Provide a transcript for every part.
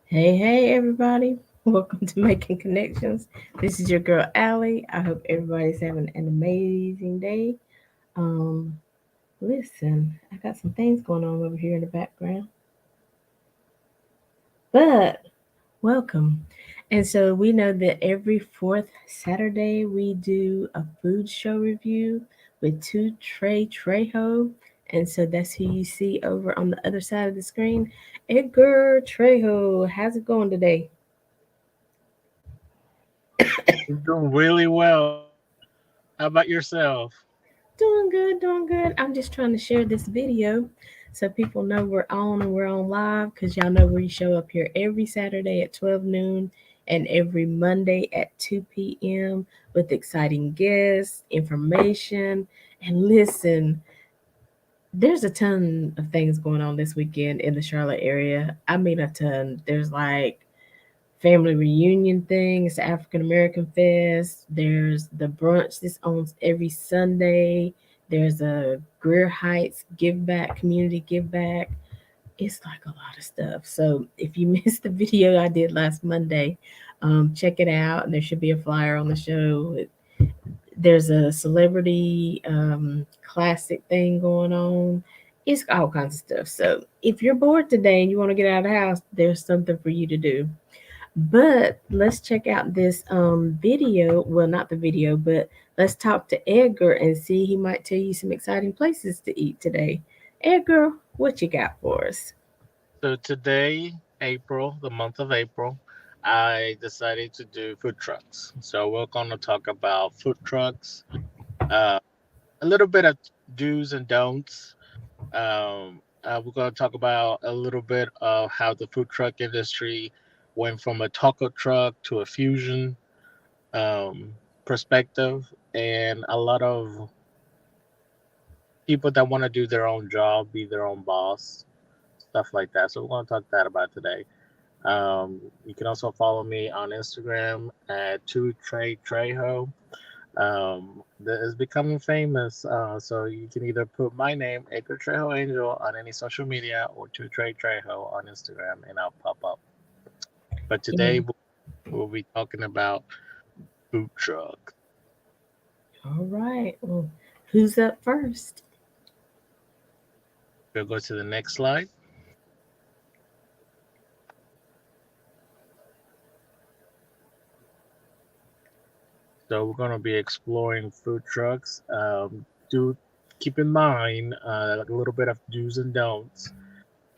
Hey, everybody. Welcome to Making Connections. This is your girl, Aly. I hope everybody's having an amazing day. Um, Listen, I got some things going on over here in the background, but welcome. And so we know that every fourth Saturday we do a food show review with two Trey Trejo. And so that's who you see over on the other side of the screen. Edgar Trejo, how's it going today? I'm doing really well. How about yourself? Doing good, doing good. I'm just trying to share this video so people know we're on and we're on live because y'all know we show up here every Saturday at 12 noon and every Monday at 2 p.m. with exciting guests, information, and listen, there's a ton of things going on this weekend in the Charlotte area. I mean, a ton. There's like family reunion things, African American Fest. There's the brunch this on every Sunday. There's a Greer Heights give back, community give back. It's like a lot of stuff. So if you missed the video I did last Monday, check it out. There should be a flyer on the show. There's a celebrity classic thing going on. It's all kinds of stuff. So if you're bored today and you want to get out of the house, there's something for you to do. But let's check out this video. Well, not the video, but let's talk to Edgar and see he might tell you some exciting places to eat today. Edgar, what you got for us? So today, April, the month of April, I decided to do food trucks. So we're going to talk about food trucks, uh, a little bit of do's and don'ts. We're going to talk about a little bit of how the food truck industry went from a taco truck to a fusion um, perspective, and a lot of people that want to do their own job, be their own boss, stuff like that. So we're going to talk that about today. You can also follow me on Instagram at two Trey Trejo. That is becoming famous. So you can either put my name, Edgar Trejo Angel, on any social media, or two Trey Trejo on Instagram, and I'll pop up. But Yeah. today we'll be talking about food truck. All right. Well, who's up first? We'll go to the next slide. So we're going to be exploring food trucks. Do keep in mind a little bit of do's and don'ts.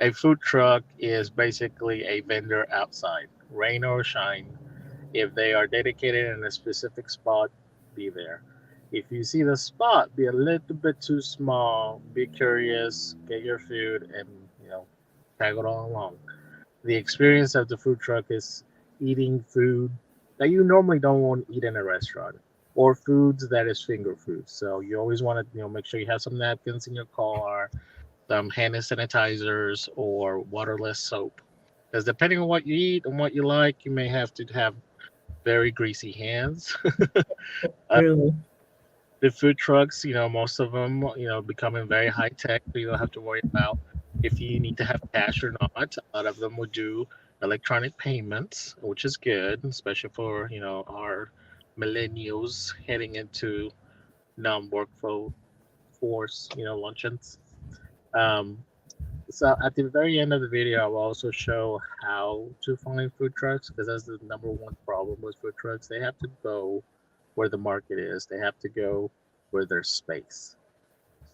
A food truck is basically a vendor outside, rain or shine. If they are dedicated in a specific spot, be there. If you see the spot be a little bit too small, be curious, get your food, and you know, tag it all along. The experience of the food truck is eating food that you normally don't want to eat in a restaurant, or foods that is finger food. So you always want to make sure you have some napkins in your car, some hand sanitizers, or waterless soap. Because depending on what you eat and what you like, you may have to have very greasy hands. uh, Really? the food trucks, most of them, becoming very high tech, so you don't have to worry about if you need to have cash or not. A lot of them will do electronic payments, which is good, especially for our millennials heading into non-workforce, luncheons. Um, so at the very end of the video, I will also show how to find food trucks because that's the number one problem with food trucks. They have to go where the market is. They have to go where there's space.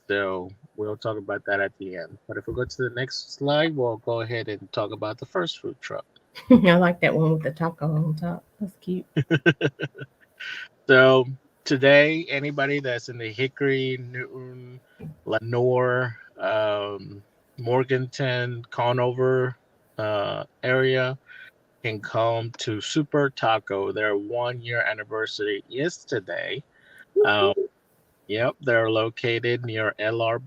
So we'll talk about that at the end. But if we go to the next slide, we'll go ahead and talk about the first food truck. I like that one with the taco on top. That's cute. So today, anybody that's in the Hickory, Newton, Lenore, Morganton, Conover area can come to Super Taco. Their 1 year anniversary is today. Um, yep, they're located near LR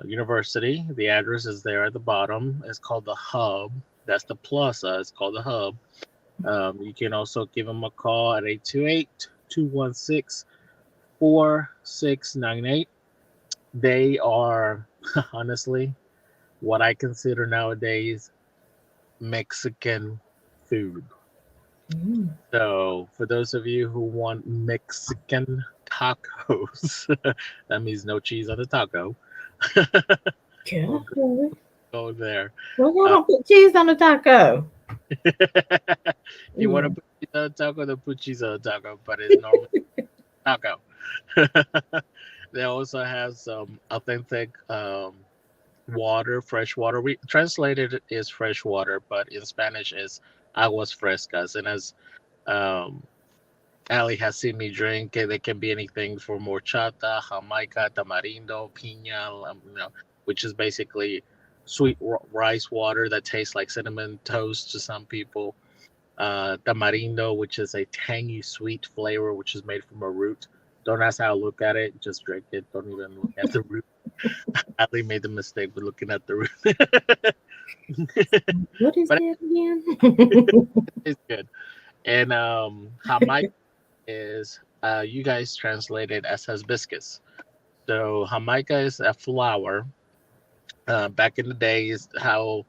University. The address is there at the bottom. It's called the Hub. That's the plaza. It's called the Hub. You can also give them a call at 828-216-4698. They are honestly what I consider nowadays Mexican food. Mm. So, for those of you who want Mexican tacos, that means no cheese on the taco. we'll go, God. go there. Well, y'all Uh, don't put cheese on the taco. if you want to Mm. put cheese on the taco, then put cheese on the taco, but it's normally taco. They also have some authentic water, fresh water. We translated it is fresh water, but in Spanish is aguas frescas. And as um, Ali has seen me drink, they can be anything from horchata, jamaica, tamarindo, piña, which is basically sweet rice water that tastes like cinnamon toast to some people. Tamarindo, which is a tangy sweet flavor, which is made from a root. Don't ask how I look at it, just drink it. Don't even look at the root. Ali made the mistake with looking at the root. What is But that again? it's good. And Jamaica is you guys translated as hibiscus. So Jamaica is a flower. Back in the days, how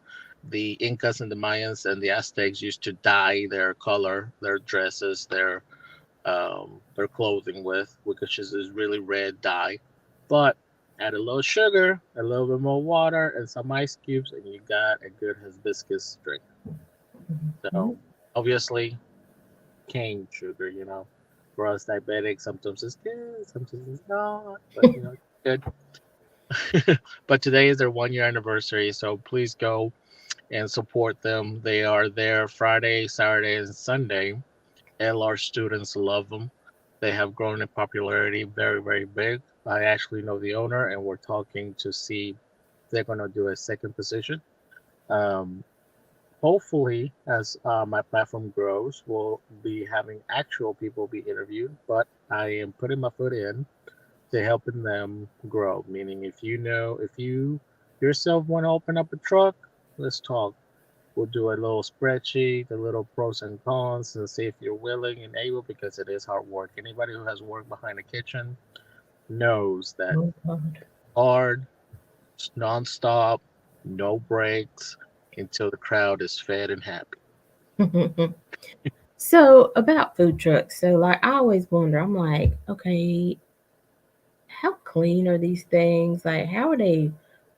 the Incas and the Mayans and the Aztecs used to dye their color, their dresses, their clothing with, which is this really red dye. But add a little sugar, a little bit more water, and some ice cubes, and you got a good hibiscus drink. So obviously, cane sugar, for us diabetics, sometimes it's good, sometimes it's not, but it's good. But today is their 1 year anniversary, so please go and support them. They are there Friday, Saturday, and Sunday. LR students love them. They have grown in popularity very, very big. I actually know the owner, and we're talking to see if they're going to do a second position. Um, Hopefully, as my platform grows, we'll be having actual people be interviewed, but I am putting my foot in to helping them grow. Meaning, if you yourself want to open up a truck, let's talk. We'll do a little spreadsheet, a little pros and cons, and see if you're willing and able because it is hard work. Anybody who has worked behind a kitchen knows that Oh, God. hard, it's nonstop, no breaks until the crowd is fed and happy. So about food trucks, so like I always wonder, I'm like, okay, how clean are these things? Like, how are they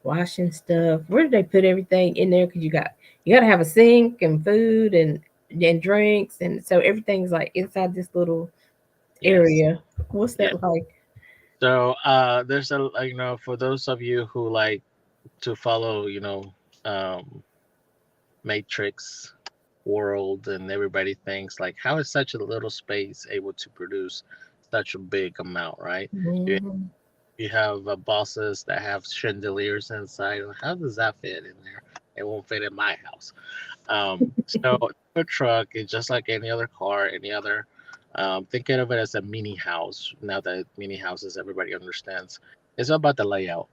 washing stuff? Where do they put everything in there? Because you got to have a sink and food and drinks, and so everything's like inside this little Yes, area. What's that yes. like? So there's for those of you who like to follow um, Matrix world, and everybody thinks like, how is such a little space able to produce such a big amount, right? You Mhm. you have bosses that have chandeliers inside. How does that fit in there? It won't fit in my house. So a truck is just like any other car, any other. Think of it as a mini house. Now that mini houses, everybody understands. It's about the layout.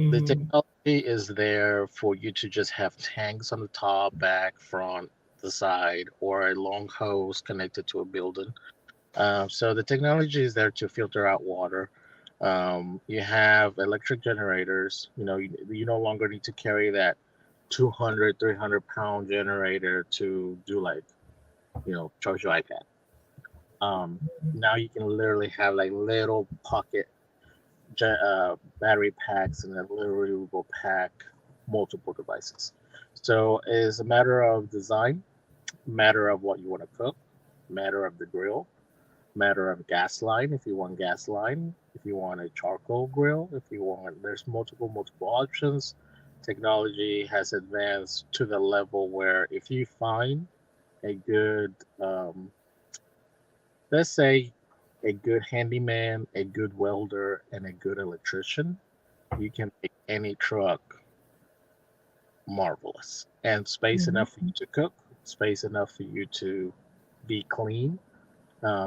The Mhm. technology is there for you to just have tanks on the top, back, front, the side, or a long hose connected to a building. So the technology is there to filter out water. You have electric generators. You no longer need to carry that 200, 300 pound generator to do like, charge your iPad. Um, Now you can literally have like little pocket battery packs, and then literally will pack multiple devices. So it's a matter of design, matter of what you want to cook, matter of the grill, matter of gas line if you want gas line, if you want a charcoal grill, if you want, there's multiple options. Technology has advanced to the level where if you find a good um, let's say a good handyman, a good welder, and a good electrician, you can make any truck marvelous. And space enough for you Mhm. to cook, space enough for you to be clean,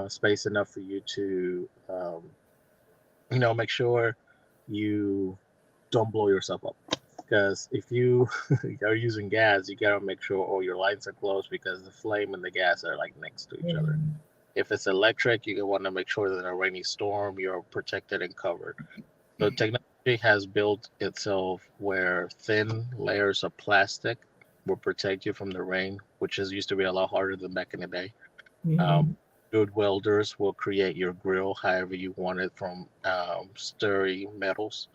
space enough for you to, make sure you don't blow yourself up. Because if you are using gas, you gotta make sure all your lines are closed because the flame and the gas are like next to each Yeah. other. If it's electric, you want to make sure that in a rainy storm you're protected and covered. So technology has built itself where thin layers of plastic will protect you from the rain, which is used to be a lot harder than back in the day. Um, Mm-hmm. Good welders will create your grill however you want it from sturdy metals.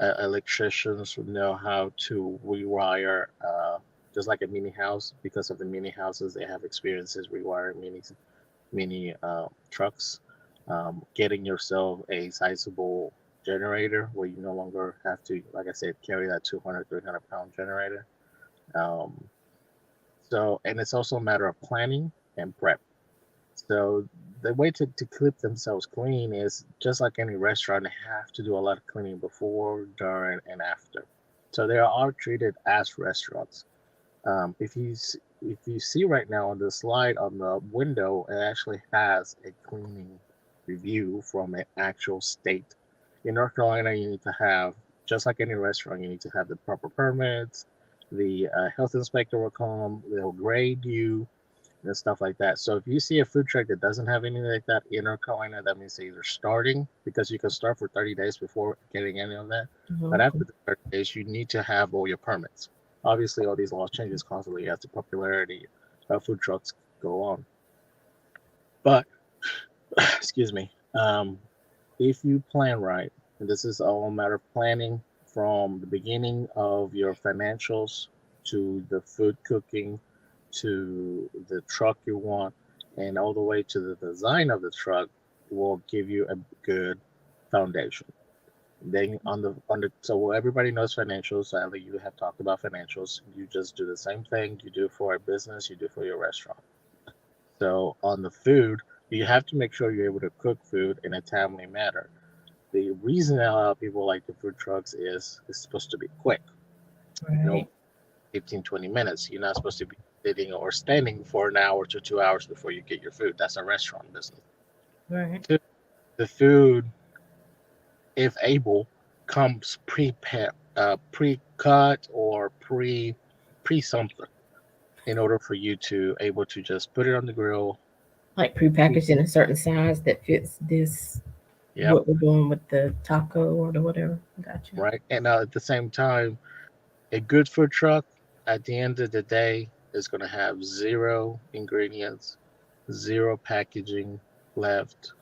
Electricians know how to rewire, just like a mini house. Because of the mini houses, they have experiences rewiring mini trucks. Getting yourself a sizable generator where you no longer have to, like I said, carry that 200, 300 pound generator. Um, and it's also a matter of planning and prep. So the way to keep themselves clean is just like any restaurant, they have to do a lot of cleaning before, during, and after. So they are treated as restaurants. If you see right now on the slide on the window, it actually has a cleaning review from an actual state. In North Carolina, you need to have, just like any restaurant, you need to have the proper permits. The health inspector will come, they'll grade you, and stuff like that. So if you see a food truck that doesn't have anything like that in North Carolina, that means they're either starting, because you can start for 30 days before getting any of that. But Okay. after the 30 days, you need to have all your permits. Obviously, all these laws changes constantly as the popularity of food trucks go on. But excuse me, if you plan right, and this is all a matter of planning from the beginning of your financials to the food cooking to the truck you want and all the way to the design of the truck will give you a good foundation. Then so everybody knows financials. Ali, you have talked about financials. You just do the same thing you do for a business, you do for your restaurant. So on the food, you have to make sure you're able to cook food in a timely manner. The reason a lot of people like the food trucks is it's supposed to be quick, Right. 15, 20 minutes. You're not supposed to be sitting or standing for an hour to 2 hours before you get your food. That's a restaurant business. Right. Two, the food, if able, comes pre-prepared, pre-cut or pre something in order for you to able to just put it on the grill. Like prepackaged in a certain size that fits this Yep, what we're doing with the taco or the whatever. Gotcha. right. And at the same time, a good food truck at the end of the day is going to have zero ingredients, zero packaging left,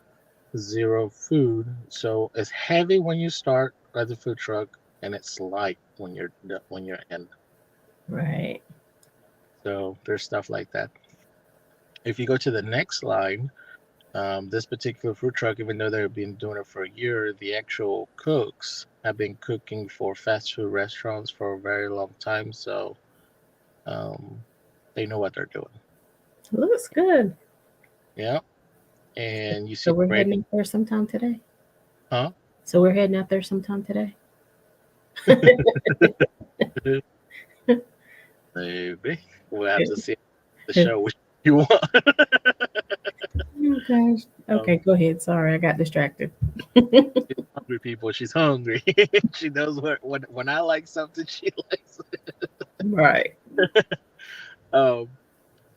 zero food. So it's heavy when you start at the food truck, and it's light when you're in. Right. So there's stuff like that. If you go to the next line, this particular food truck, even though they've been doing it for a year, the actual cooks have been cooking for fast food restaurants for a very long time. So um, they know what they're doing. Looks good. Yeah. And you So see we're right, heading out there sometime today. huh? So we're heading out there sometime today. Maybe we'll have to see the show which you want. Oh gosh. Okay, um, go ahead. Sorry, I got distracted. she's hungry, people. She's hungry. She knows when I like something, she likes Right. it.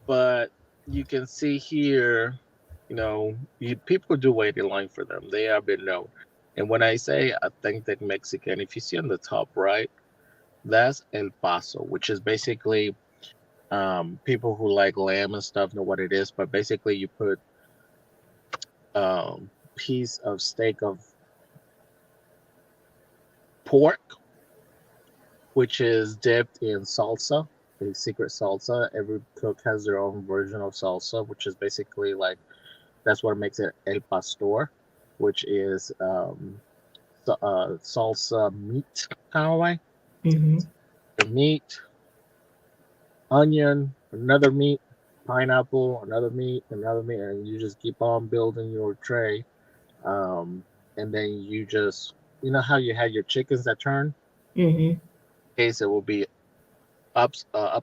But you can see here, people do wait in line for them. They have been known. And when I say authentic Mexican, if you see on the top right, that's El Paso, which is basically people who like lamb and stuff know what it is. But basically, you put piece of steak of pork, which is dipped in salsa, a secret salsa. Every cook has their own version of salsa, which is basically like that's what makes it El Pastor, which is salsa meat kind of way. Mm-hmm. The meat, onion, another meat, pineapple, another meat, and you just keep on building your tray. And then you just, how you have your chickens that turn? Mm-hmm. In case it will be up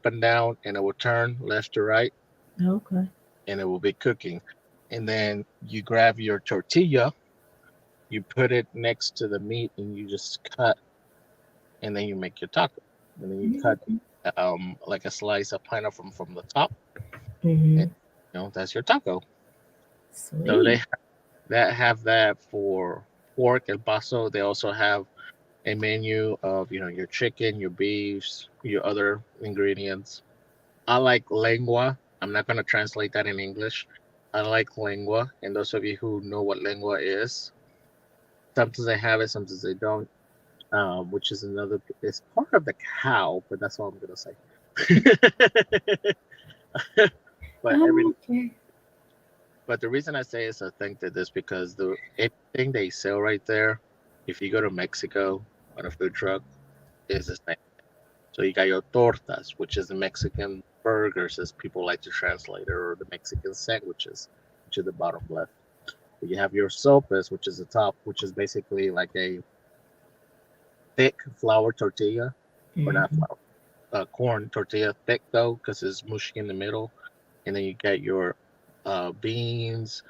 and down, and it will turn left to right, Okay. and it will be cooking. And then you grab your tortilla, you put it next to the meat, and you just cut, and then you make your taco. And then you cut like a slice of pineapple from the top, and Mm-hmm. that's your taco. So Sweet. that have that for pork El Paso. They also have a menu of your chicken, your beefs, your other ingredients. I like lengua. I'm not gonna translate that in English. I like lengua, and those of you who know what lengua is, sometimes they have it, sometimes they don't. Which is another. It's part of the cow, but that's all I'm gonna say. but every Oh, okay. but the reason I say is I think that this because the everything they sell right there, if you go to Mexico on a food truck, is the same. So you got your tortas, which is the Mexican burgers, as people like to translate it, or the Mexican sandwiches, which is the bottom left. You have your sopes, which is the top, which is basically like a thick flour tortilla, or not Mhm. flour, corn tortilla, thick though, because it's mushy in the middle. And then you get your beans,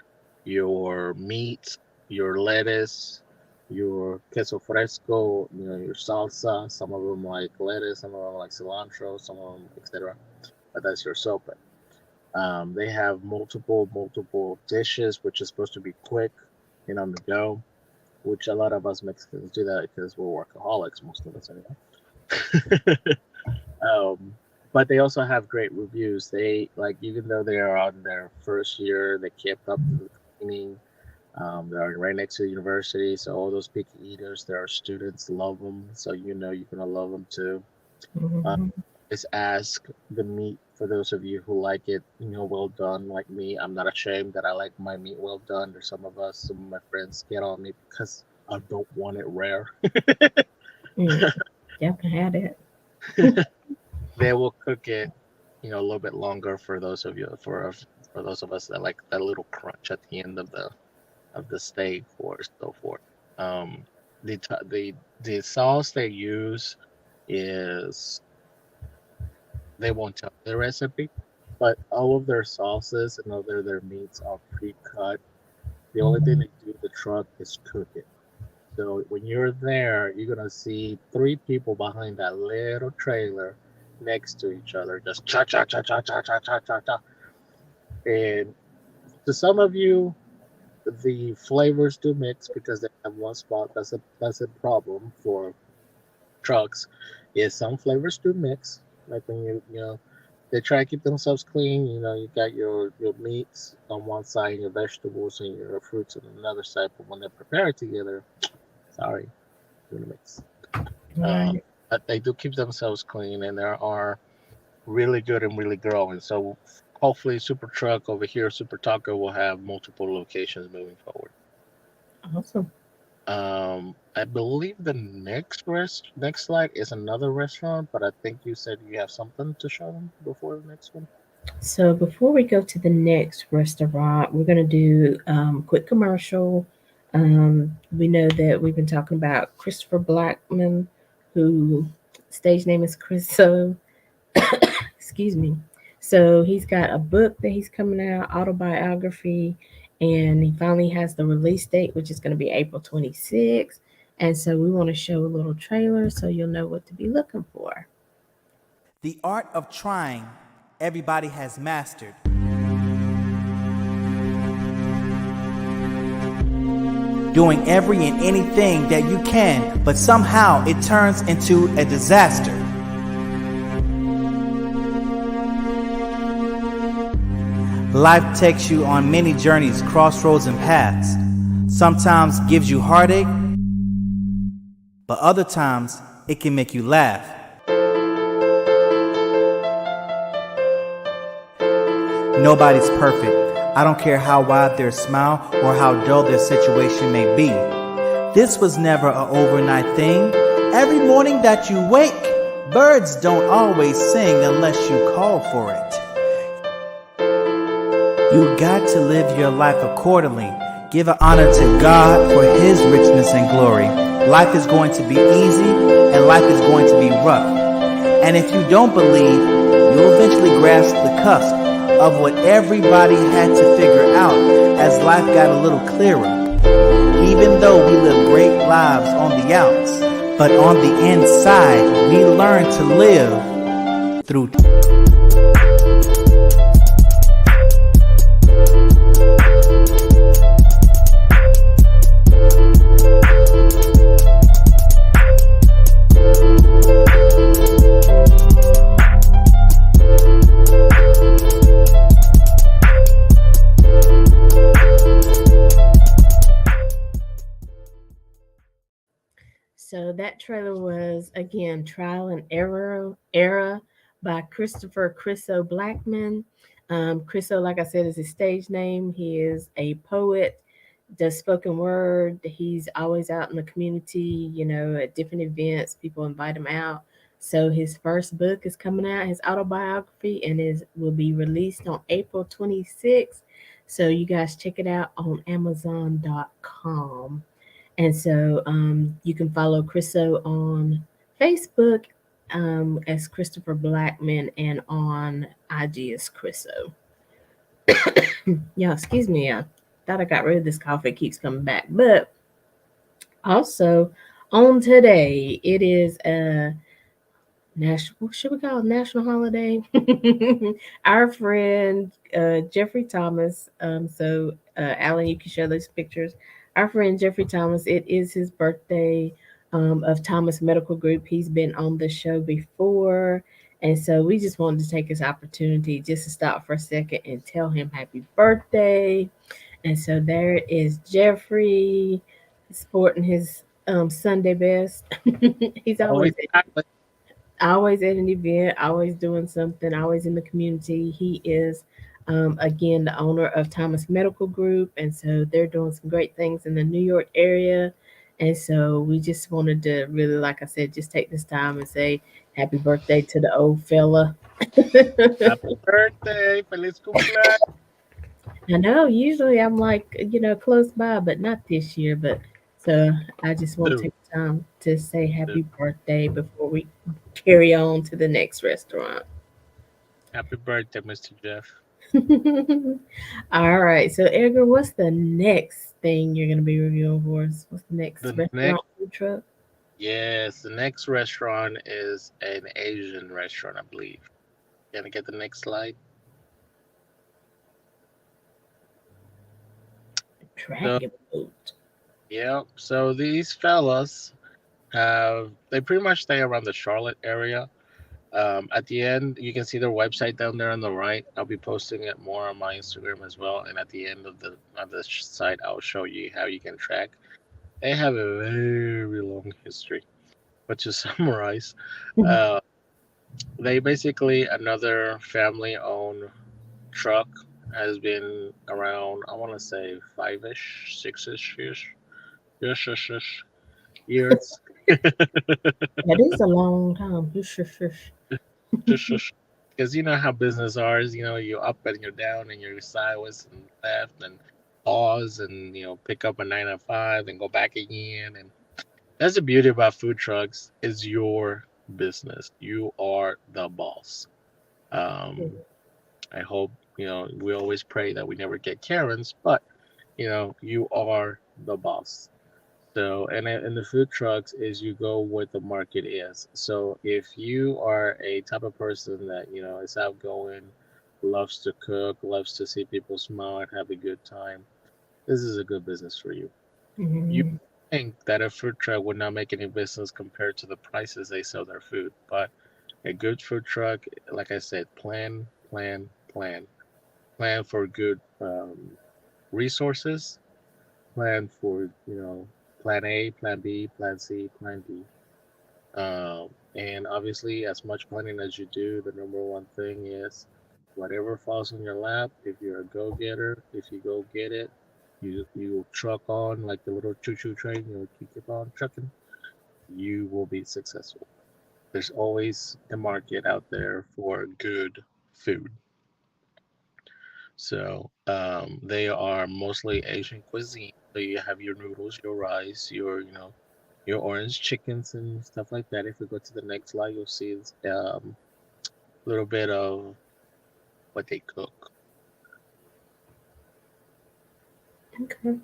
your meat, your lettuce, your queso fresco, your salsa. Some of them like lettuce, some of them like cilantro, some of them etc. But that's your sopa. They have multiple dishes, which is supposed to be quick and on the go. Which a lot of us Mexicans do that because we're workaholics, most of us anyway. um, but they also have great reviews. They like even though they are on their first year, they kept up the cleaning. They're right next to the university, so all those picky eaters, their students love them. So you're gonna love them too. Uh, Mhm. just ask the meat for those of you who like it, well done. Like me, I'm not ashamed that I like my meat well done. There's some of my friends get on me because I don't want it rare. Mm. Y'all can have that. They will cook it, a little bit longer for those of you for those of us that like that little crunch at the end of the steak or so forth. Um, the sauce they use is they won't tell the recipe, but all of their sauces and other their meats are pre-cut. The only thing Mhm. they do with the truck is cook it. So when you're there, you're gonna see three people behind that little trailer next to each other, just cha cha cha cha cha cha cha cha cha. And to some of you, the flavors do mix because they have one spot. That's a problem for trucks. Is some flavors do mix, like when they try to keep themselves clean. You got your meats on one side, your vegetables and your fruits on another side. But when they prepare it together, sorry, doing a mix. Uh, Right. but they do keep themselves clean, and there are really good and really growing. So hopefully, Super Truck over here, Super Taco, will have multiple locations moving forward. Awesome. I believe the next slide is another restaurant, but I think you said you have something to show them before the next one. So before we go to the next restaurant, we're going to do quick commercial. We know that we've been talking about Christopher Blackman, who stage name is Chris. So excuse me. So he's got a book that he's coming out, autobiography, and he finally has the release date, which is going to be April 26th. And so we want to show a little trailer so you'll know what to be looking for. The art of trying, everybody has mastered. Doing every and anything that you can, but somehow it turns into a disaster. Life takes you on many journeys, crossroads, and paths. Sometimes gives you heartache, but other times it can make you laugh. Nobody's perfect. I don't care how wide their smile or how dull their situation may be. This was never an overnight thing. Every morning that you wake, birds don't always sing unless you call for it. You got to live your life accordingly. Give an honor to God for His richness and glory. Life is going to be easy and life is going to be rough. And if you don't believe, you'll eventually grasp the cusp of what everybody had to figure out as life got a little clearer. Even though we live great lives on the outs, but on the inside, we learn to live through. So that trailer was again Trial and Error by Christopher Chriso Blackman. Chriso, like I said, is his stage name. He is a poet, does spoken word. He's always out in the community, at different events. People invite him out. So his first book is coming out, his autobiography, and is will be released on April 26th. So you guys check it out on Amazon.com. And so you can follow Chriso on Facebook as Christopher Blackman and on IG as Chriso. Yeah, excuse me. I thought I got rid of this cough. It keeps coming back. But also on today, it is a national, what should we call it, national holiday? Our friend Jeffrey Thomas. Alan, you can share those pictures. Our friend Jeffrey Thomas. It is his birthday of Thomas Medical Group. He's been on the show before. And so we just wanted to take this opportunity just to stop for a second and tell him happy birthday. And so there is Jeffrey sporting his Sunday best. He's Always chocolate. always at an event, always doing something, always in the community. He is, again, the owner of Thomas Medical Group, and so they're doing some great things in the New York area. And so we just wanted to really, like I said, just take this time and say happy birthday to the old fella. Happy birthday. Feliz cumpleaños. I know usually I'm like, close by, but not this year. But so I just want to Dude, take time to say dude. happy birthday before we carry on to the next restaurant. Happy birthday, Mr. Jeff. All right. So, Edgar, what's the next thing you're going to be reviewing for us? What's the next The restaurant next, food truck? yes, the next restaurant is an Asian restaurant, I believe. Gonna get the next slide. So, Dragon boat. yeah, so these fellas they pretty much stay around the Charlotte area. At the end, you can see their website down there on the right. I'll be posting it more on my Instagram as well. And at the end of the site, I'll show you how you can track. They have a very long history, but to summarize, uh, they basically another family-owned truck has been around. I want to say 5-ish, 6-ish years. That is a long time. Shush, shush, shush. Because you know how business are is, you're up and you're down and you're sideways and left and pause and pick up a 9 to 5 and go back again. And that's the beauty about food trucks is your business. You are the boss. um I hope, we always pray that we never get Karens, but you are the boss. So, and in the food trucks is you go where the market is. So, if you are a type of person that is outgoing, loves to cook, loves to see people smile and have a good time, this is a good business for you. You Mhm. think that a food truck would not make any business compared to the prices they sell their food, but a good food truck, like I said, plan for good resources, plan for plan A, plan B, plan C, plan D. And obviously, as much planning as you do, the number one thing is whatever falls on your lap. If you're a go getter, if you go get it, you truck on like the little choo choo train. You keep on trucking. You will be successful. There's always a market out there for good food. So they are mostly Asian cuisine. So you have your noodles, your rice, your orange chickens and stuff like that. If we go to the next slide, you'll see a little bit of what they cook. Okay.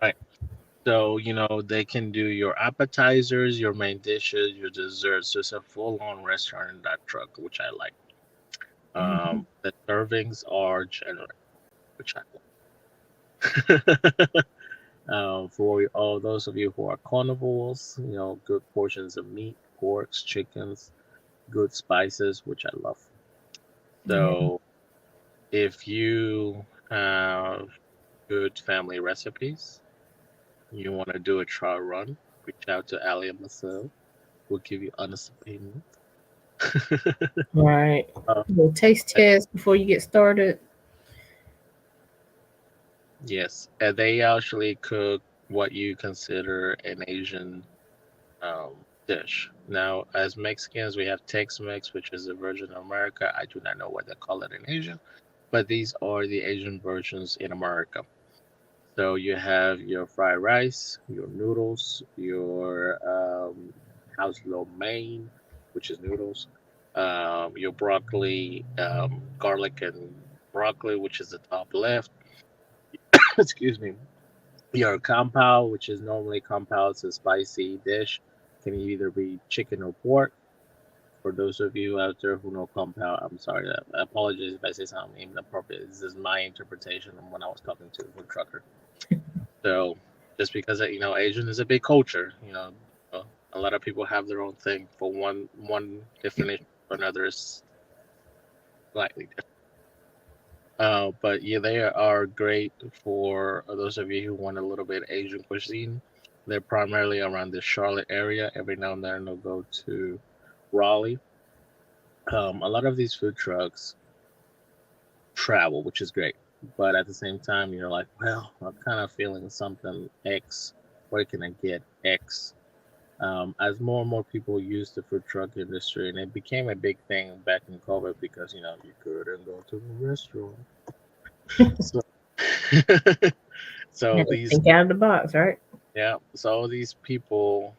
Right. So they can do your appetizers, your main dishes, your desserts. It's a full-on restaurant in that truck, which I like. Mhm. The servings are generous, which I like. For all those of you who are carnivores, good portions of meat, porks, chickens, good spices, which I love. Yeah. So if you have good family recipes, you want to do a trial run, reach out to Ali and myself. We'll give you honest opinion. Right. uh, A little taste test before you get started. yes, and they actually cook what you consider an Asian dish. Now, as Mexicans, we have Tex-Mex, which is a version of America. I do not know what they call it in Asia, but these are the Asian versions in America. So you have your fried rice, your noodles, your house lo mein, which is noodles, your broccoli, garlic and broccoli, which is the top left. Excuse me. Your compound, which is normally compound, is a spicy dish. Can either be chicken or pork. For those of you out there who know compound, I'm sorry. I apologize if I say something inappropriate. This is my interpretation of when I was talking to a food trucker. So just because Asian is a big culture, uh, a lot of people have their own thing. For one definition, for another is slightly different. But yeah, they are great for those of you who want a little bit Asian cuisine. They're primarily around the Charlotte area. Every now and then they'll go to Raleigh. A lot of these food trucks travel, which is great. But at the same time, you're like, well, I'm kind of feeling something X. Where can I get X? As more and more people use the food truck industry, and it became a big thing back in COVID because you couldn't go to the restaurant. So, so Had to these think out of the box, right? yeah, so these people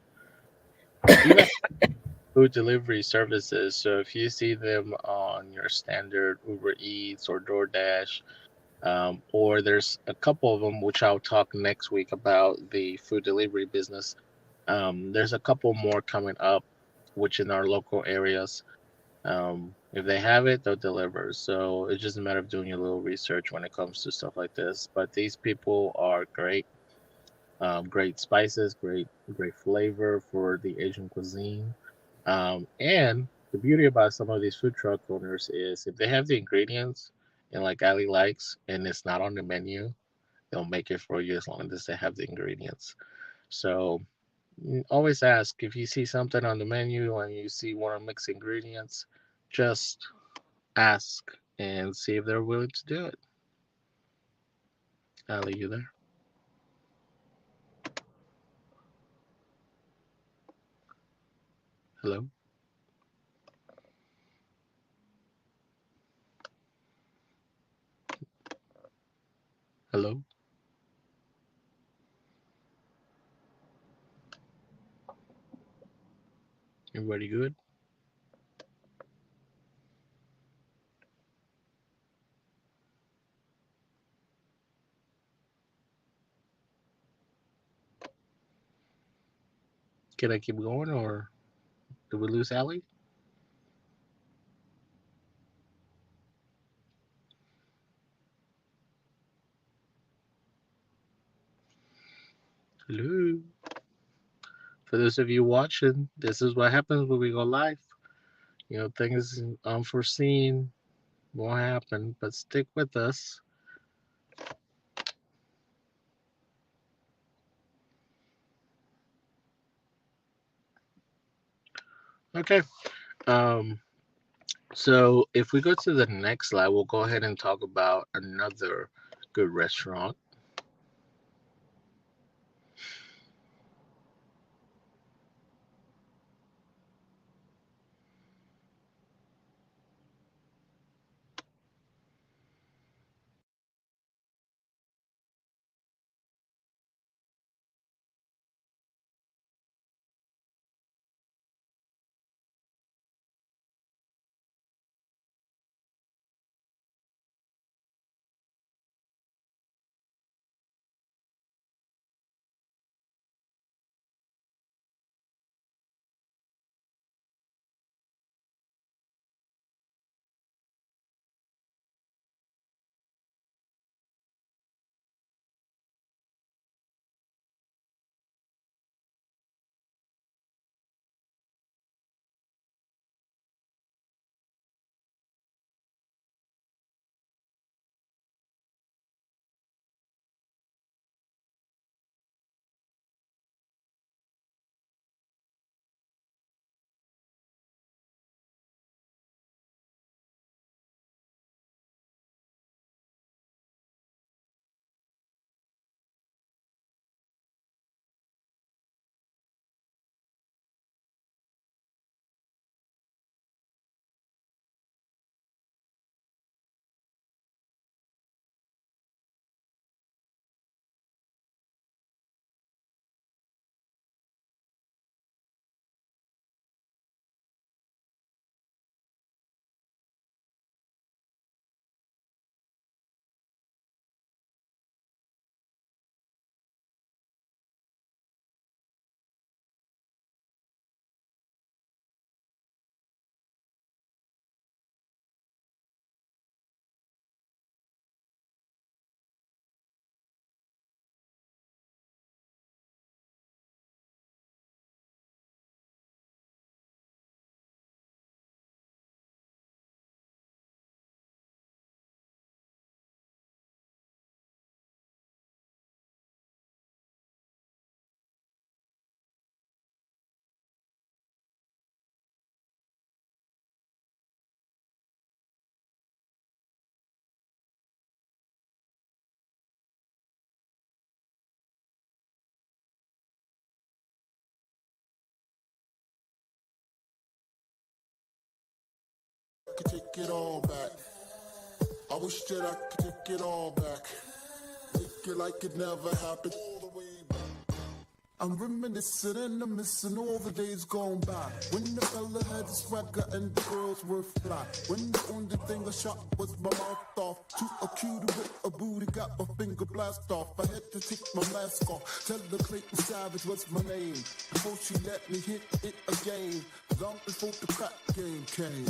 even food delivery services. So if you see them on your standard Uber Eats or DoorDash, or there's a couple of them which I'll talk next week about the food delivery business. There's a couple more coming up, which in our local areas. If they have it, they'll deliver. So it's just a matter of doing a little research when it comes to stuff like this. But these people are great. Great spices, great flavor for the Asian cuisine. And the beauty about some of these food truck owners is if they have the ingredients and like Ali likes, and it's not on the menu, they'll make it for you as long as they have the ingredients. So always ask if you see something on the menu and you see one of the mixed ingredients, just ask and see if they're willing to do it. Ali, you there? Hello? Hello? Everybody good? Can I keep going or did we lose Ali? Hello? For those of you watching, this is what happens when we go live. Things unforeseen will happen, but stick with us. Okay. Um, so if we go to the next slide, we'll go ahead and talk about another good restaurant. take it all back. I wish that I could take it all back. Make it like it never happened. All the way back. I'm reminiscing and I'm missing all the days gone by. When the fella had the swagger and the girls were fly. When the only thing I shot was my mouth off. To a cutie with a booty got my finger blast off. I had to take my mask off. Tell the Clayton Savage what's my name. Before she let me hit it again. Long before the crack game came.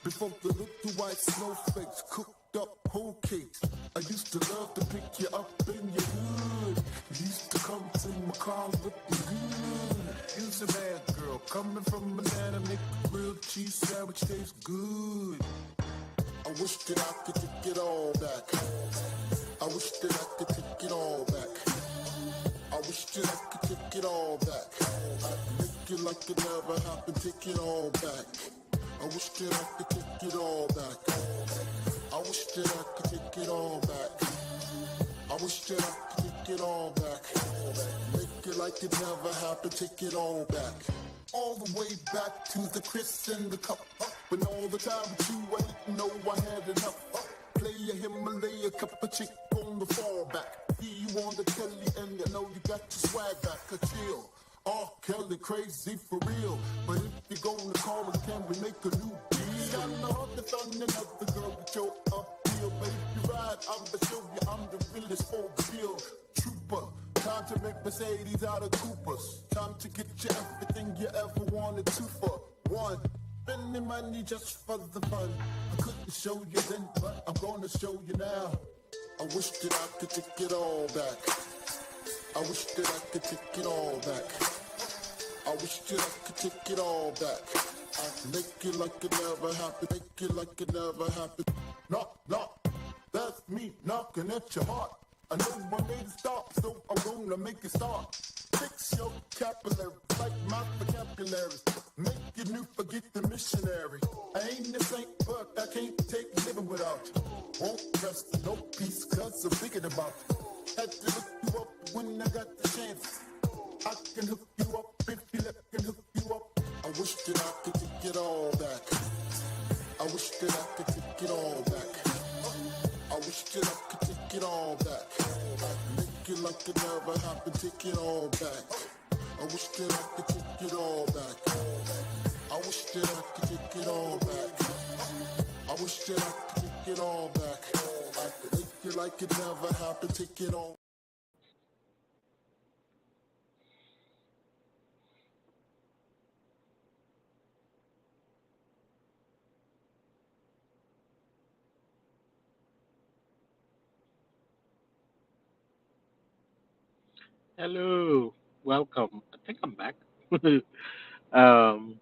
Before the little white snowflakes cooked up whole cakes. I used to love to pick you up in your hood. You used to come to my car looking good. You's a bad girl coming from Atlanta, make a grilled cheese sandwich taste good. I wish that I could take it all back. I wish that I could take it all back. I wish that I could take it all back. I'd make it like it never happened, take it all back. I wish that I could take it all back. I wish that I could take it all back. I wish that I could take it all back. Make it like it never happened, take it all back. All the way back to the Chris and the cup. When all the time with you, I didn't know I had enough. Play a Himalaya cup of chick on the fallback. See you on the telly and I know you got your swag back. A chill. Oh, Kelly crazy for real. But if you're gonna call me, can we make a new deal? Got no heart to find another girl with your appeal. But if you ride, I'm the show you I'm the realest for the real trooper. Time to make Mercedes out of Coopers. Time to get you everything you ever wanted to for one. Spending money just for the fun. I couldn't show you then, but I'm gonna show you now. I wish that I could take it all back. I wish that I could take it all back. I wish that I could take it all back. I make it like it never happened. Make it like it never happened. Knock, knock. That's me knocking at your heart. I know I made it stop, so I'm gonna make it start. Fix your capillary, like my vocabulary. Make you new, forget the missionary. I ain't the saint, but I can't take living without you. Won't rest no peace, cause I'm thinking about you. Had to look you up when I got the chance. I can hook you up if you let me hook you up. I wish that I could take it all back. I wish that I could take it all back. I wish that I could take it all back. Make it like it never happened, take it all back. I wish that I could take it all back. I wish that I could take it all back. I wish that I could take it all back. I could make it like it never happened, take it all. Hello, welcome. I think I'm back. um,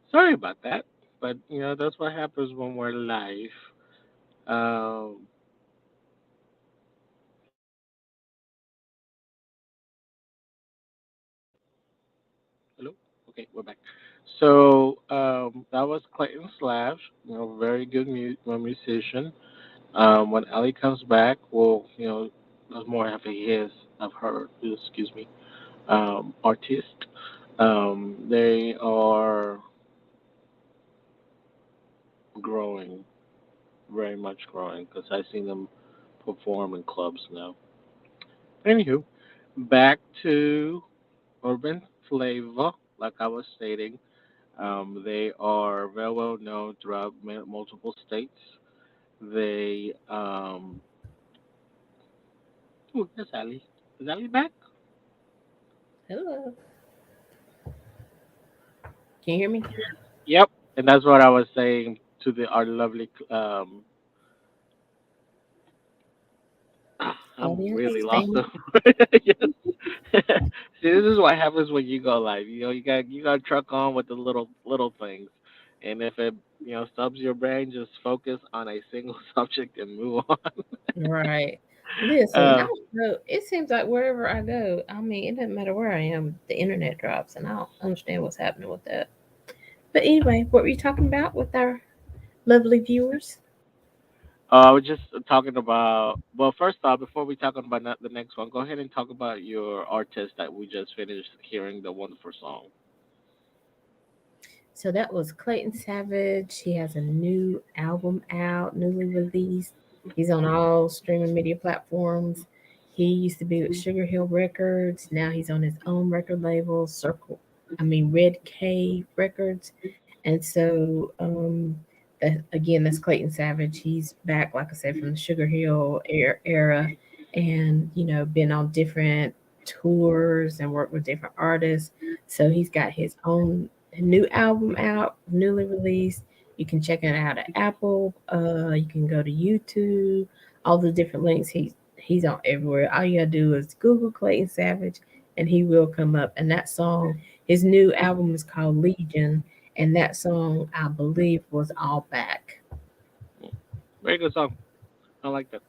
Sorry about that, but that's what happens when we're live. Um, Hello. Okay, we're back. So that was Clayton Slash. Very good musician. When Ellie comes back, we'll there's more of a his of her. Excuse me. Artist. They are growing, very much growing, because I've seen them perform in clubs now. Anywho, back to Urban Flavor, like I was stating. They are very well known throughout multiple states. They, ooh, there's Ali. Is Ali back? Hello. Can you hear me? Yep. And that's what I was saying to the our lovely. I'm really Audience, lost. family. Yes. See, this is what happens when you go live. You got to truck on with the little things, and if it subs your brain, just focus on a single subject and move on. Right. Listen, I Uh, don't know. It seems like wherever I go, I mean, it doesn't matter where I am, the internet drops, and I don't understand what's happening with that. But anyway, what were you talking about with our lovely viewers? I was just talking about. Well, first off, before we talk about the next one, go ahead and talk about your artist that we just finished hearing the wonderful song. So that was Clayton Savage. He has a new album out, newly released. He's on all streaming media platforms. He used to be with Sugar Hill Records. Now he's on his own record label, Red Cave Records. And so, that's Clayton Savage. He's back, like I said, from the Sugar Hill era, and been on different tours and worked with different artists. So he's got his own new album out, newly released. You can check it out at Apple. You can go to YouTube. All the different links. He's on everywhere. All you gotta do is Google Clayton Savage, and he will come up. And that song, his new album is called Legion, and that song I believe was All Back. Very good song. I like that.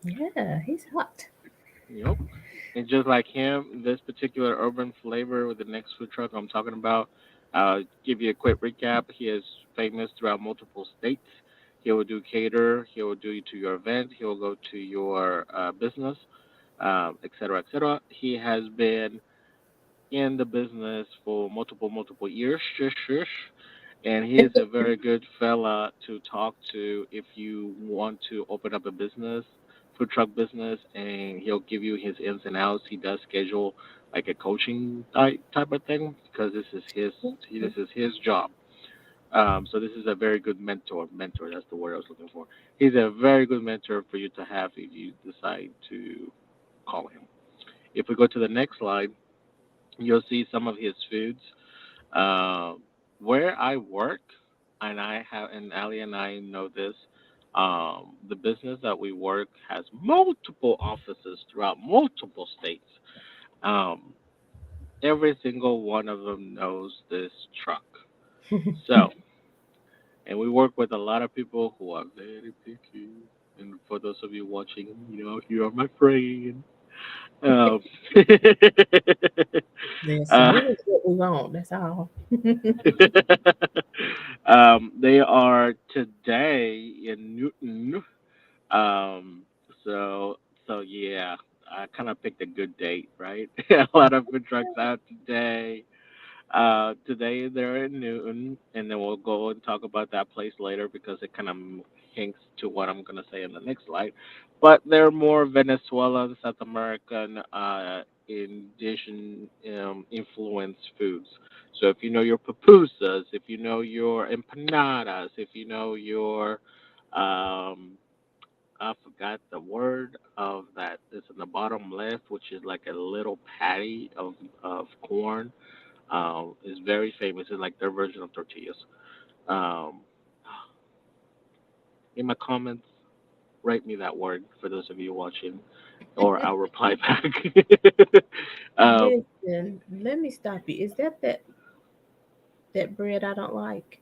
Yeah, he's hot. Yep. And just like him, this particular urban flavor with the next food truck I'm talking about, give you a quick recap. He is famous throughout multiple states. He will do cater. He will do it to your event. He will go to your business, et cetera, et cetera. He has been in the business for multiple years. Shush, shush. And he is a very good fella to talk to if you want to open up a business, food truck business, and he'll give you his ins and outs. He does schedule like a coaching type of thing because this is his job. So this is a very good mentor. Mentor, that's the word I was looking for. He's a very good mentor for you to have if you decide to call him. If we go to the next slide, you'll see some of his foods. Uh, where I work, and Ali and I know this. The business that we work has multiple offices throughout multiple states. Um, every single one of them knows this truck. So, and we work with a lot of people who are very picky. And for those of you watching, you are my friend. Um, Listen, uh, we just what we want. That's all. they are today in Newton. Um, so yeah, I kind of picked a good date, right? A lot of food trucks out today. Today they're in Newton, and then we'll go and talk about that place later because it kind of hints to what I'm gonna say in the next slide. But they're more Venezuela, South American, indigenous influenced foods. So if you know your pupusas, if you know your empanadas, if you know your I forgot the word of that is in the bottom left, which is like a little patty of corn. Is very famous. It's like their version of tortillas. Um, in my comments, write me that word for those of you watching, or I'll reply back. um, Listen, let me stop you. Is that bread I don't like?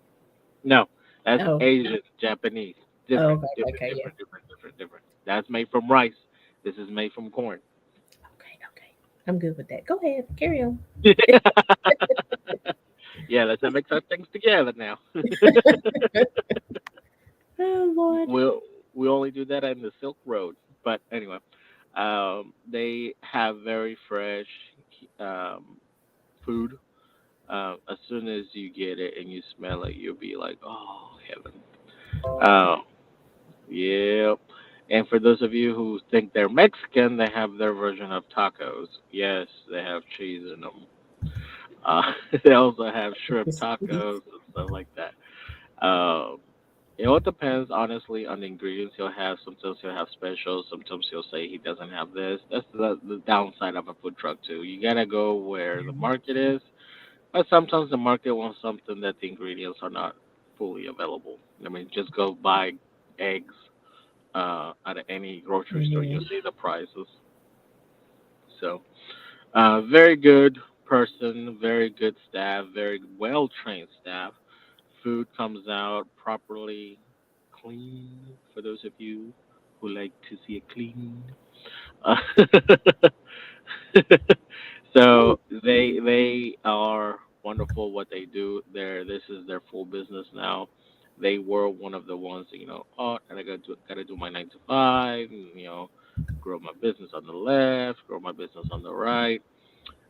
no, that's Oh, Asian, Japanese. oh, Different, okay, different, okay, yeah. different, different, different, different. That's made from rice. This is made from corn. Okay, okay. I'm good with that. Go ahead, carry on. Yeah, let's not mix our things together now. Oh Lord. we'll we only do that in the Silk Road. But anyway, they have very fresh um, food. As soon as you get it and you smell it, you'll be like, "Oh, heaven!" Uh, yep. And for those of you who think they're Mexican, they have their version of tacos. Yes, they have cheese in them. Uh, they also have shrimp tacos and stuff like that. Um, It all depends, honestly, on the ingredients he'll have. Sometimes he'll have specials. Sometimes he'll say he doesn't have this. That's the downside of a food truck too. You gotta go where the market is, but sometimes the market wants something that the ingredients are not fully available. I mean, just go buy eggs at any grocery store. Mhm. You'll see the prices. So, very good person, very good staff, very well trained staff. Food comes out properly clean for those of you who like to see it clean. Uh, so they are wonderful what they do. This is their full business now. They were one of the ones that, oh, and I gotta do my 9 to 5, and, grow my business on the left, grow my business on the right.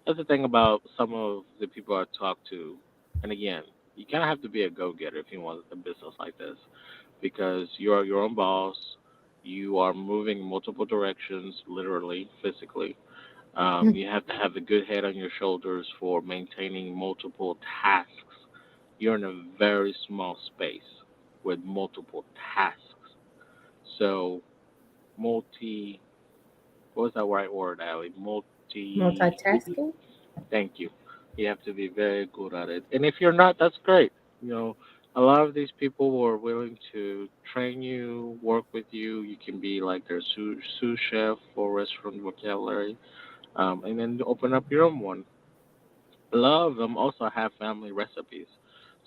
That's the thing about some of the people I talk to. And again, you kind of have to be a go-getter if you want a business like this, because you are your own boss. You are moving multiple directions, literally, physically. You have to have a good head on your shoulders for maintaining multiple tasks. You're in a very small space with multiple tasks. So, multi, what was that right word, Ali? Multi, Multitasking. thank you. You have to be very good at it. And if you're not, that's great. You know, a lot of these people who are willing to train you, work with you. You can be like their sous chef for restaurant vocabulary, and then open up your own one. A lot of them also have family recipes.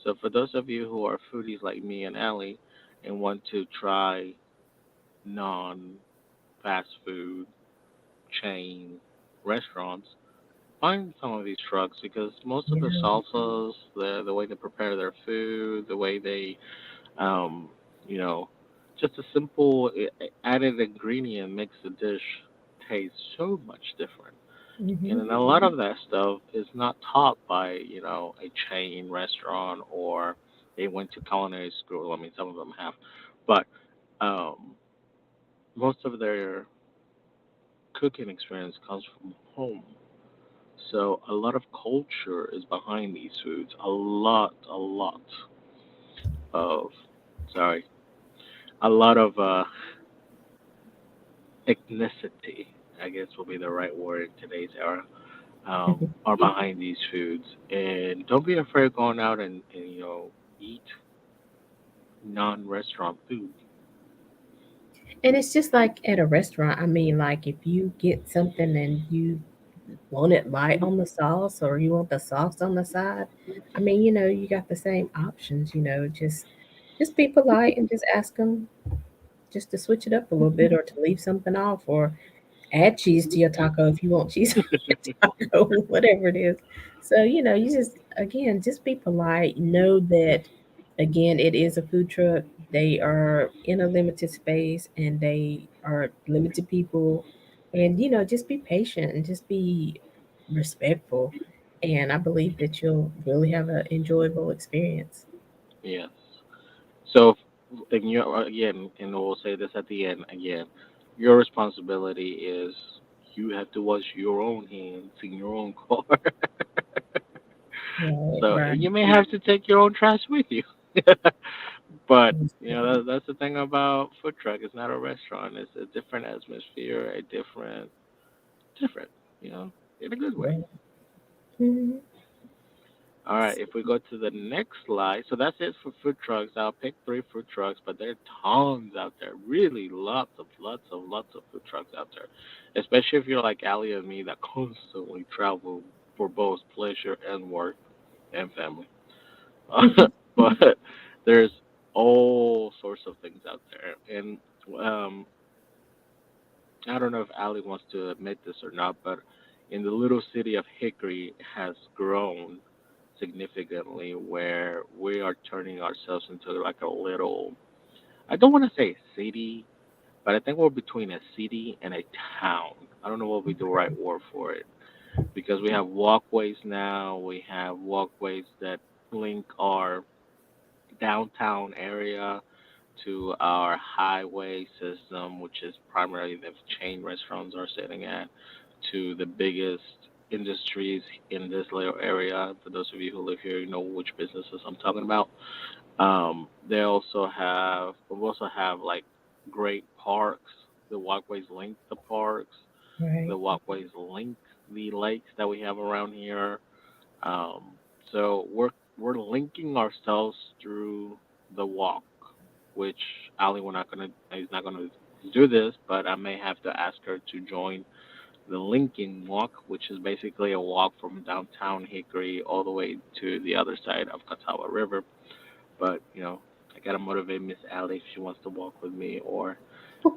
So for those of you who are foodies like me and Allie and want to try non fast food chain restaurants, find some of these trucks because most of the Yeah. salsas, the way they prepare their food, the way they, um, you know, just a simple added ingredient makes the dish taste so much different. And Hmm. then a lot of that stuff is not taught by, a chain restaurant or they went to culinary school. I mean, some of them have, but um, most of their cooking experience comes from home. So a lot of culture is behind these foods. A lot of, sorry, a lot of ethnicity, I guess will be the right word in today's era, are behind these foods. And don't be afraid of going out and eat non-restaurant food. And it's just like at a restaurant. I mean, like if you get something and you want it light on the sauce or you want the sauce on the side, I mean, you got the same options, just be polite and just ask them just to switch it up a little bit or to leave something off or add cheese to your taco if you want cheese on your taco, whatever it is. So, you just, again, just be polite. Know that, again, it is a food truck. They are in a limited space and they are limited people. And, just be patient and just be respectful. And I believe that you'll really have an enjoyable experience. Yes. So, and again, and we'll say this at the end again, your responsibility is you have to wash your own hands in your own car. Right, So right. you may have to take your own trash with you. But that's the thing about food truck. It's not a restaurant. It's a different atmosphere, a different. You know, in a good way. Right. Mhm. All right, if we go to the next slide, so that's it for food trucks. I'll pick three food trucks, but there are tons out there. Really, lots of food trucks out there. Especially if you're like Ali and me that constantly travel for both pleasure and work and family. But there's all sorts of things out there, and um, I don't know if Ali wants to admit this or not, but in the little city of Hickory has grown significantly where we are turning ourselves into like a little, I don't want to say city, but I think we're between a city and a town. I don't know what we the right word for it because we have walkways now. We have walkways that link our downtown area to our highway system, which is primarily the chain restaurants are sitting at, to the biggest industries in this little area. For those of you who live here, you know which businesses I'm talking about. We also have like great parks. The walkways link the parks. Right. The walkways link the lakes that we have around here. Um, so we're linking ourselves through the walk, which Ali we're not gonna is not gonna do this, but I may have to ask her to join the linking walk, which is basically a walk from downtown Hickory all the way to the other side of Catawba River. But I gotta motivate Miss Ali if she wants to walk with me or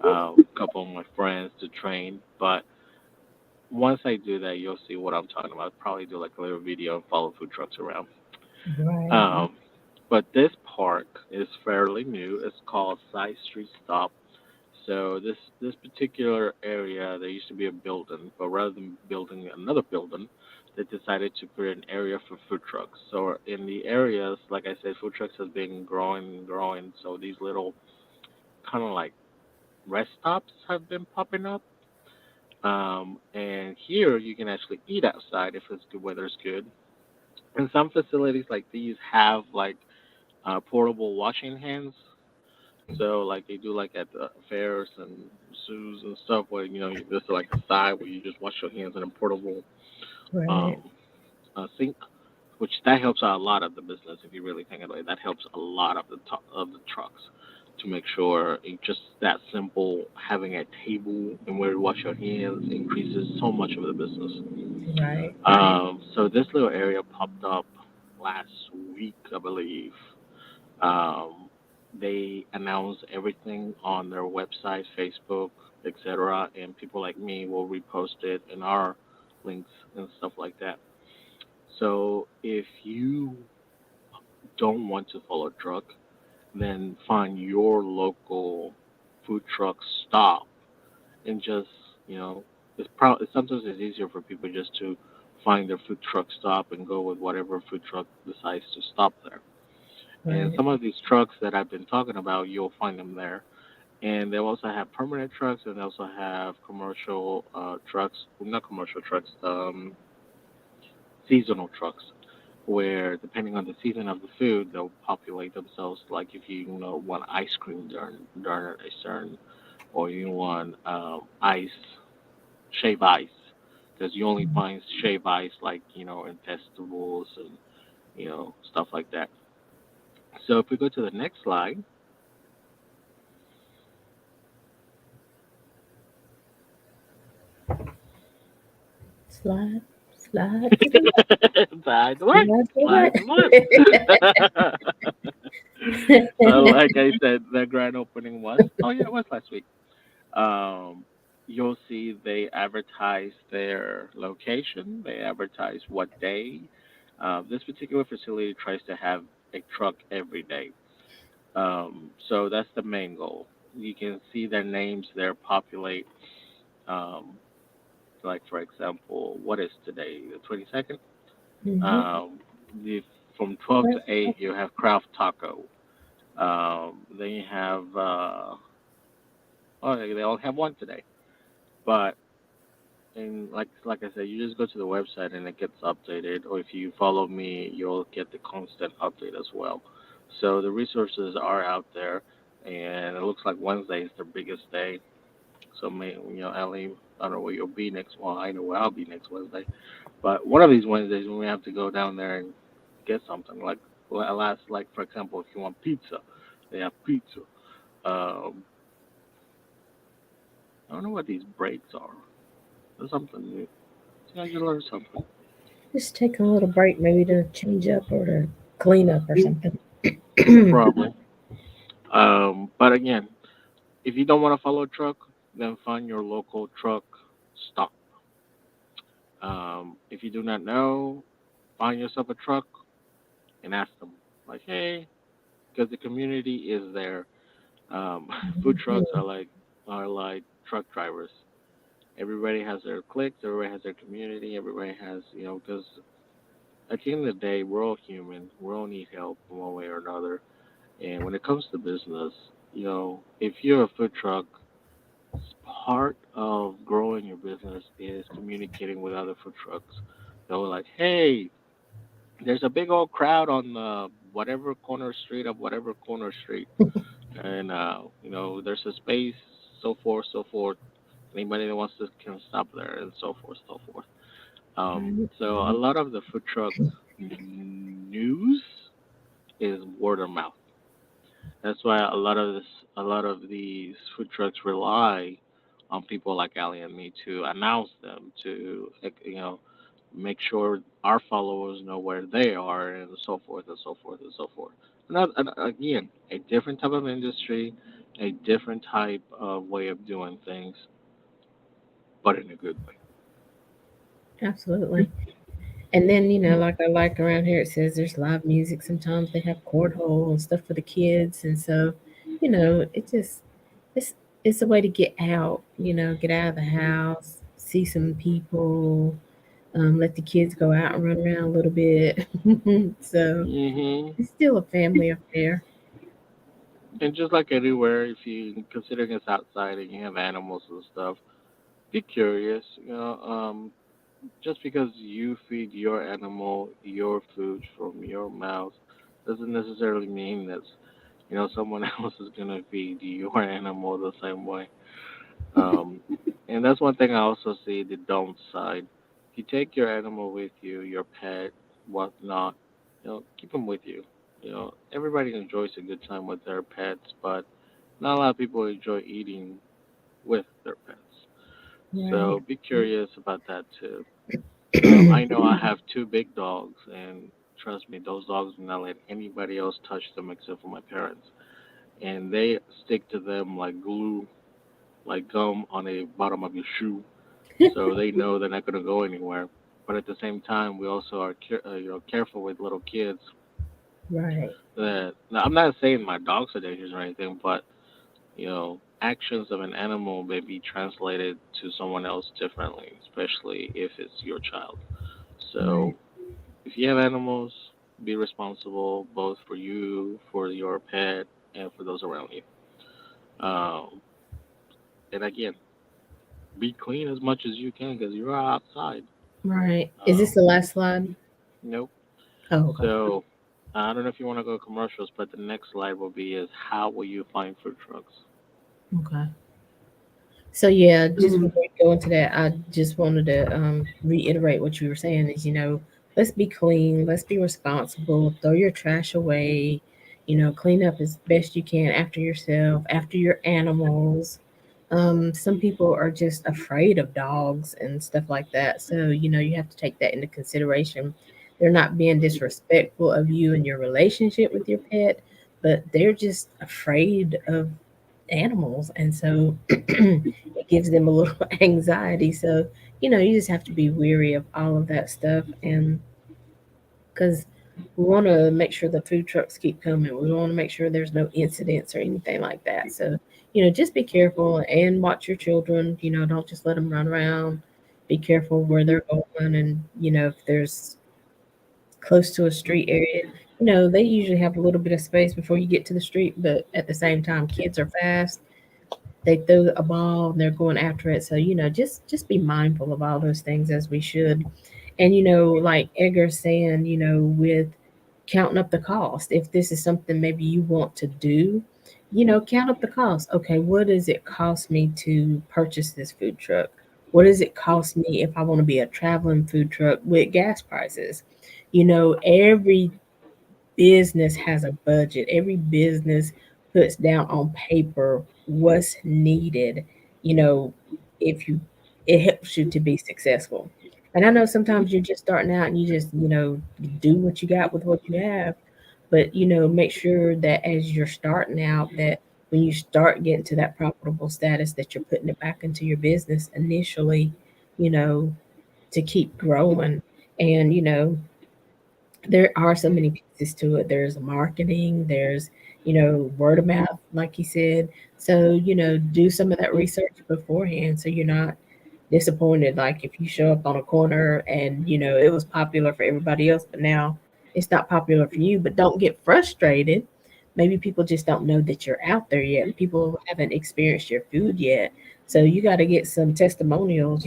a couple of my friends to train. But once I do that, you'll see what I'm talking about. I'll probably do like a little video and follow food trucks around. Right. Um, but this park is fairly new. It's called Side Street Stop. So this particular area, there used to be a building, but rather than building another building, they decided to create an area for food trucks. So in the areas, like I said, food trucks has been growing and growing. So these little kind of like rest stops have been popping up. And here you can actually eat outside if it's good weather's good. And some facilities like these have like portable washing hands. So like they do like at the fairs and zoos and stuff where there's like a side where you just wash your hands in a portable Right. um, sink, which that helps out a lot of the business if you really think about it. That helps a lot of the trucks to make sure it just that simple having a table and where to wash your hands increases so much of the business. Right. Right. So this little area popped up last week, I believe. Um, they announce everything on their website, Facebook, etc., and people like me will repost it in our links and stuff like that. So if you don't want to follow a truck, then find your local food truck stop and just sometimes it's easier for people just to find their food truck stop and go with whatever food truck decides to stop there. And Right. some of these trucks that I've been talking about, you'll find them there. And they also have permanent trucks, and they also have commercial trucks, well, not commercial trucks, seasonal trucks, where depending on the season of the food, they'll populate themselves. Like if you want ice cream during a certain, or you want ice, shave ice, because you only find shave ice like in festivals and stuff like that. So if we go to the next slide, Slide, slide to the left, slide to the right, slide to slide to the the left. Like I said, the grand opening was, oh yeah, it was last week. You'll see they advertise their location, they advertise what day. This particular facility tries to have a truck every day. So that's the main goal. You can see their names there populate. Um, like for example, what is today? The 22nd. Mm-hmm. Um, the, from 12 to 8, you have Craft Taco. Then you have oh, they only have one today, but and like I said, you just go to the website and it gets updated. Or if you follow me, you'll get the constant update as well. So the resources are out there, and it looks like Wednesday is their biggest day. So Ellie, I don't know where you'll be next. Well, I know where I'll be next Wednesday. But one of these Wednesdays, when we have to go down there and get something, like last, like for example, if you want pizza, they have pizza. Um, I don't know what these breaks are. There's something new. See, I can learn something. Just take a little break, maybe to change up or to clean up or something. Probably. But again, if you don't want to follow a truck, then find your local truck stop. If you do not know, find yourself a truck and ask them, like, hey, because the community is there. Food trucks are like truck drivers. Everybody has their cliques. Everybody has their community. Everybody has because at the end of the day, we're all human. We all need help in one way or another. And when it comes to business, if you're a food truck, part of growing your business is communicating with other food trucks. They're like, hey, there's a big old crowd on whatever corner street of whatever corner street, and there's a space, so forth, so forth. Anybody that wants to can stop there, and so forth, so forth. So a lot of the food truck news is word of mouth. That's why a lot of these food trucks rely on people like Ali and me to announce them, to make sure our followers know where they are, and so forth and so forth and so forth. And again, a different type of industry, a different type of way of doing things, but in a good way. Absolutely. And then, like I like around here, it says there's live music. Sometimes they have cornhole and stuff for the kids. And so, it just, it's it's a way to get out, get out of the house, see some people, let the kids go out and run around a little bit. So Hmm. it's still a family affair. And just like anywhere, if you considering it's outside and you have animals and stuff, be curious. Just because you feed your animal your food from your mouth doesn't necessarily mean that someone else is gonna feed your animal the same way. Um, and that's one thing I also see the don't side. If you take your animal with you, your pet, whatnot, keep them with you. Everybody enjoys a good time with their pets, but not a lot of people enjoy eating with their pets. Right. So be curious about that too. I know I have two big dogs, and trust me, those dogs do not let anybody else touch them except for my parents. And they stick to them like glue, like gum on the bottom of your shoe. So they know they're not going to go anywhere. But at the same time, we also are careful with little kids. Right. That now, I'm not saying my dogs are dangerous or anything, but actions of an animal may be translated to someone else differently, especially if it's your child. Right. So if you have animals, be responsible both for you, for your pet, and for those around you. And again, be clean as much as you can because you're outside. Right. Is this Um, the last slide? nope. Oh, okay. So I don't know if you want to go commercials, but the next slide will be is how will you find food trucks? Okay. So yeah, just before we go into that, I just wanted to reiterate what you were saying is, let's be clean, let's be responsible, throw your trash away, clean up as best you can after yourself, after your animals. Some people are just afraid of dogs and stuff like that. So, you have to take that into consideration. They're not being disrespectful of you and your relationship with your pet, but they're just afraid of animals. And so it gives them a little anxiety. So, you just have to be weary of all of that stuff. And because we want to make sure the food trucks keep coming, we want to make sure there's no incidents or anything like that. So, just be careful and watch your children. Don't just let them run around. Be careful where they're going. And, if there's close to a street area, they usually have a little bit of space before you get to the street. But at the same time, kids are fast, they throw a ball and they're going after it. So just be mindful of all those things as we should. And like Edgar's saying, with counting up the cost, if this is something maybe you want to do, count up the cost. Okay, what does it cost me to purchase this food truck? What does it cost me if I want to be a traveling food truck with gas prices? Every business has a budget. Every business puts down on paper what's needed, you know, if you it helps you to be successful. And I know sometimes you're just starting out and you just, do what you got with what you have, but make sure that as you're starting out that when you start getting to that profitable status that you're putting it back into your business initially, you know, to keep growing. And there are so many pieces to it. There's marketing, there's, word of mouth, like you said. So, do some of that research beforehand so you're not disappointed. Like if you show up on a corner and, it was popular for everybody else, but now it's not popular for you, but don't get frustrated. Maybe people just don't know that you're out there yet. People haven't experienced your food yet. So you got to get some testimonials,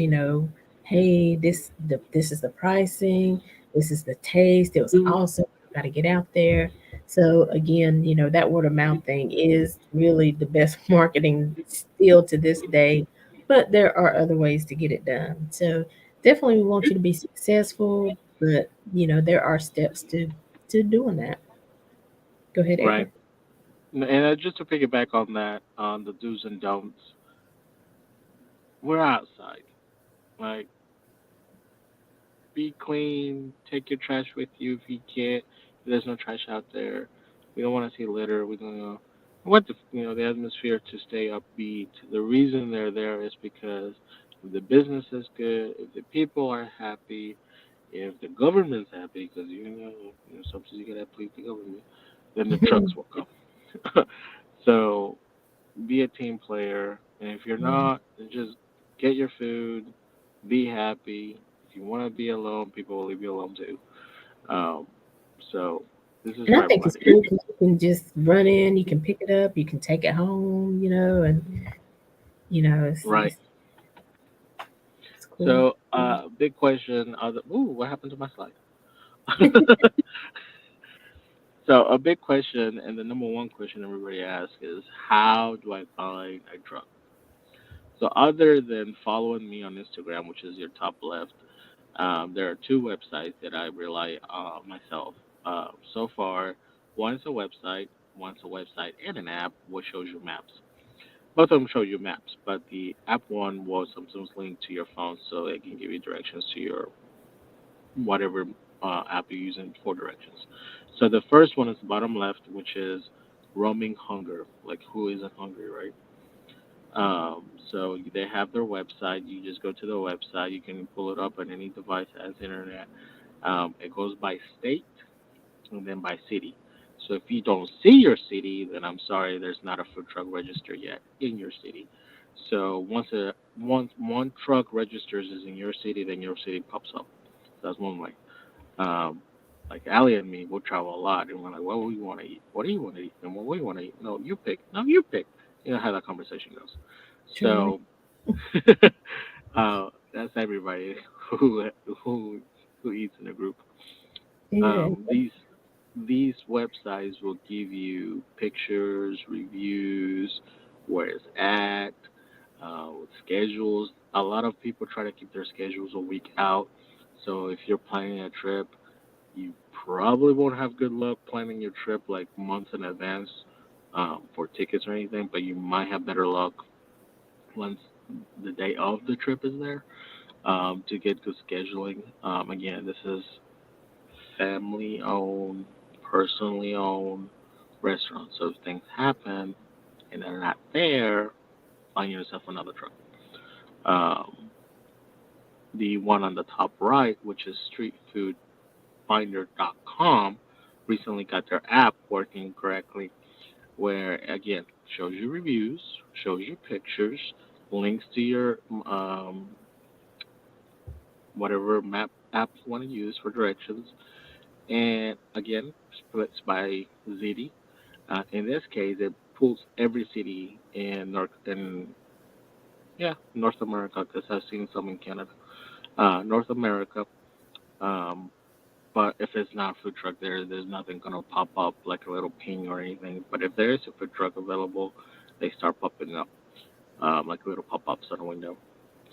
hey, this is the pricing, this is the taste. It was awesome. Got to get out there. So again, that word of mouth thing is really the best marketing still to this day, but there are other ways to get it done. So definitely we want you to be successful, but there are steps to doing that. Go ahead, Edgar. Right. And just to piggyback on that, on the do's and don'ts, we're outside. Like, be clean. Take your trash with you if you can't. If there's no trash out there, we don't want to see litter. We want the atmosphere to stay upbeat. The reason they're there is because if the business is good, if the people are happy, if the government's happy, because sometimes you gotta please the government, then the trucks will come. So be a team player, and if you're Right. not, then just get your food, be happy. If you want to be alone, people will leave you alone too. Um, so this is And I for think it's everybody. cool because you can just run in, you can pick it up, you can take it home, and Right. it's cool. So, big question. Ooh, what happened to my slide? So, a big question, and the number one question everybody asks is, how do I find a truck? So, other than following me on Instagram, which is your top left, there are two websites that I rely on myself. So far, one's a website, one's a website and an app which shows you maps. Both of them show you maps, but the app one will sometimes link to your phone so it can give you directions to your whatever app you're using for directions. So the first one is the bottom left, which is roaming hunger, like who isn't hungry, right? So they have their website. You just go to the website. You can pull it up on any device that has internet. It goes by state and then by city. So if you don't see your city, then I'm sorry, there's not a food truck register yet in your city. So once one truck registers is in your city, then your city pops up. So that's one way. Um, like Allie and me, we'll travel a lot, and we're like, "What do we want to eat? What do you want to eat? And what do you want to eat? No, you pick. No, you pick." You know how that conversation goes. Truly. So that's everybody who who who eats in a group. Yeah. These websites will give you pictures, reviews, where it's at, schedules. A lot of people try to keep their schedules a week out. So if you're planning a trip, you probably won't have good luck planning your trip like months in advance for tickets or anything, but you might have better luck once the day of the trip is there to get good scheduling. Again, this is family owned, personally owned restaurants. So if things happen and they're not there, find yourself another truck. Um, the one on the top right, which is streetfoodfinder.com, recently got their app working correctly, where again shows you reviews, shows you pictures, links to your whatever map app you want to use for directions, and again splits by city. In this case, it pulls every city in North America because I've seen some in Canada. North America. Um, but if it's not a food truck there, there's nothing gonna pop up like a little ping or anything. But if there is a food truck available, they start popping up like little pop-ups on the window.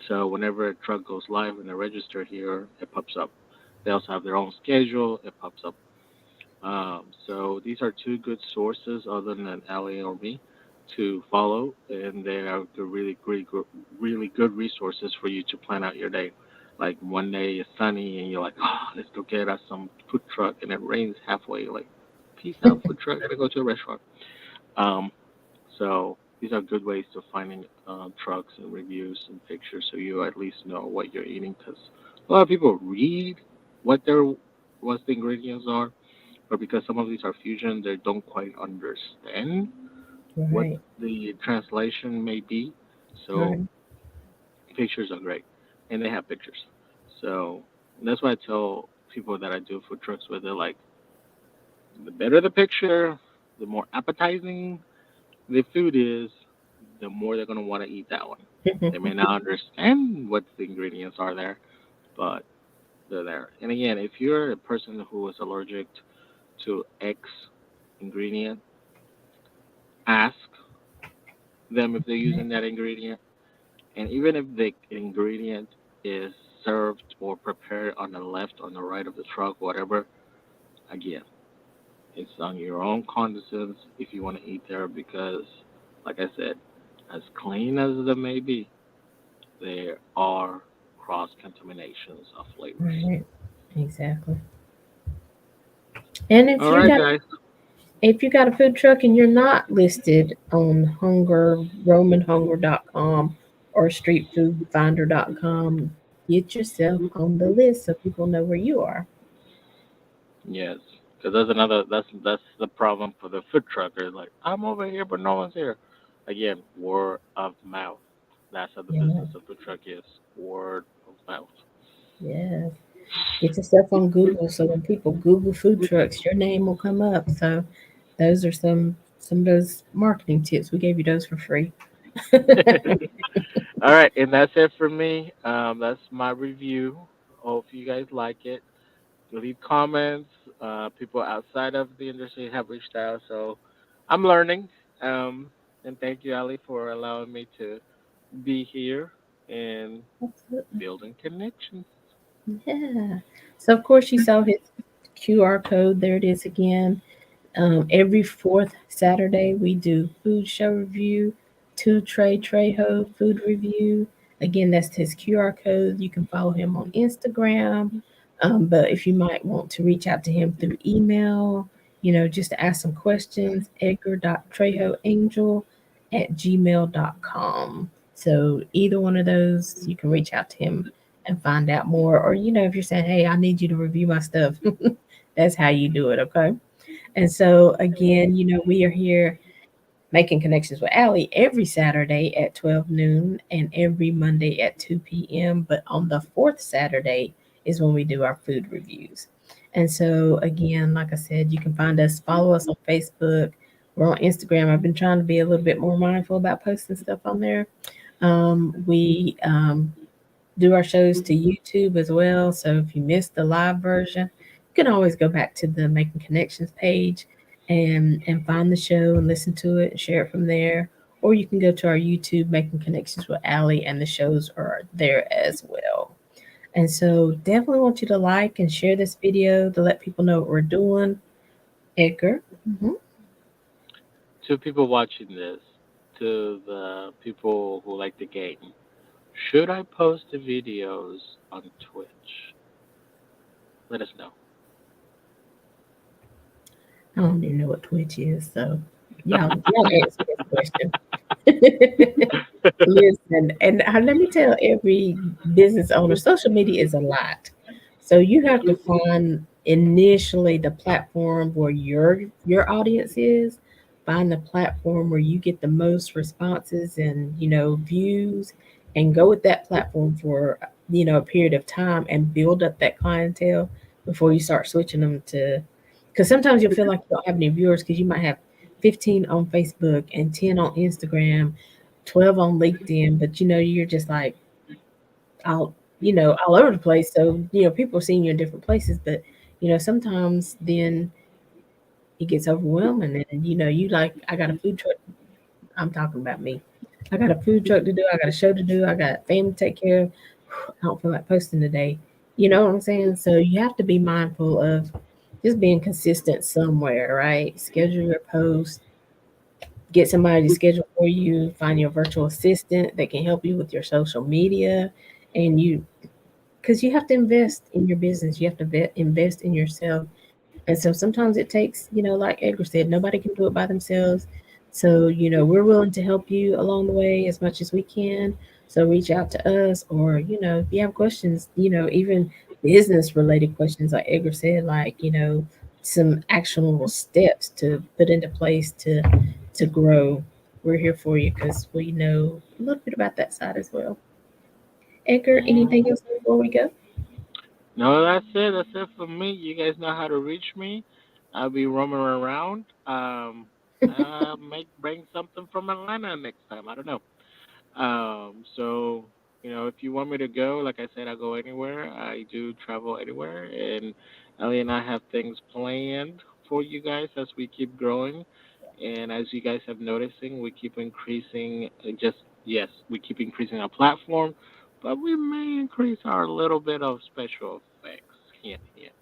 So whenever a truck goes live and they register here, it pops up. They also have their own schedule. It pops up. So these are two good sources other than Ali or me to follow, and they are really good resources for you to plan out your day. Like one day it's sunny and you're like, oh, let's go get us some food truck, and it rains halfway. You're like, peace out, food truck. Gotta go to a restaurant. Um, so these are good ways to finding trucks and reviews and pictures, so you at least know what you're eating. Because a lot of people read what their what the ingredients are, but because some of these are fusion, they don't quite understand what Right. the translation may be. So Right. pictures are great, and they have pictures. So that's why I tell people that I do food trucks with, they're like, the better the picture, the more appetizing the food is, the more they're gonna want to eat that one. They may not understand what the ingredients are there, but they're there. And again, if you're a person who is allergic to X ingredient, ask them if they're using that ingredient. And even if the ingredient is served or prepared on the left, on the right of the truck, whatever, again, it's on your own cognizance if you want to eat there because, like I said, as clean as they may be, there are cross contaminations of flavors. Right. Exactly. And All right, guys. if you got a food truck and you're not listed on romanhunger.com or streetfoodfinder.com, get yourself on the list so people know where you are. Yes, because that's the problem for the food trucker. Like I'm over here, but no one's here. Again, word of mouth. That's how the Yeah, business of food truck is. Word of mouth. yeah. Get yourself on Google so when people Google food trucks, your name will come up. So those are some of those marketing tips. We gave you those for free. All right, and that's it for me. That's my review. Hope you guys like it. Leave comments. People outside of the industry have reached out, so I'm learning. Um, and thank you, Ali, for allowing me to be here and Absolutely. building connections. Yeah. So of course you saw his QR code. There it is again. Every fourth Saturday, we do food show review, two Trey Trejo food review. Again, that's his QR code. You can follow him on Instagram. But if you might want to reach out to him through email, just to ask some questions, edgar.trejoangel@gmail.com. So either one of those, you can reach out to him and find out more. Or, if you're saying, hey, I need you to review my stuff, that's how you do it, okay? And so, again, we are here making connections with Allie every Saturday at 12 noon and every Monday at 2 p.m. But on the fourth Saturday is when we do our food reviews. And so, again, like I said, you can find us, follow us on Facebook. We're on Instagram. I've been trying to be a little bit more mindful about posting stuff on there. We do our shows to YouTube as well. So if you missed the live version, you can always go back to the Making Connections page and find the show and listen to it and share it from there. Or you can go to our YouTube Making Connections with Allie, and the shows are there as well. And so definitely want you to like and share this video to let people know what we're doing. Edgar. Hmm. To people watching this, to the people who like the game, should I post the videos on Twitch? Let us know. I don't even know what Twitch is, so y'all answer this question. Listen, and let me tell every business owner, social media is a lot. So you have to find initially the platform where your audience is, find the platform where you get the most responses and views, and go with that platform for a period of time and build up that clientele before you start switching them to. Because sometimes you'll feel like you don't have any viewers because you might have 15 on Facebook and 10 on Instagram, 12 on LinkedIn, but you're just like all all over the place. So, people are seeing you in different places, but sometimes then it gets overwhelming and you like, I got a food truck. I'm talking about me. I got a food truck to do, I got a show to do, I got family to take care of. I don't feel like posting today. You know what I'm saying? So you have to be mindful of just being consistent somewhere, right? Schedule your post, get somebody to schedule for you, find your virtual assistant that can help you with your social media, and because you have to invest in your business, you have to invest in yourself. And so sometimes it takes, like Edgar said, nobody can do it by themselves. So, we're willing to help you along the way as much as we can. So reach out to us, or, if you have questions, even business related questions, like Edgar said, like, some actionable steps to put into place to grow. We're here for you because we know a little bit about that side as well. Edgar, anything else before we go? No, that's it. That's it for me. You guys know how to reach me. I'll be roaming around. Make bring something from Atlanta next time. I don't know. So if you want me to go, like I said, I'll go anywhere. I do travel anywhere, and Ellie and I have things planned for you guys as we keep growing, and as you guys have noticing, we keep increasing. Just yes, we keep increasing our platform, but we may increase our little bit of special effects. Hint, hint.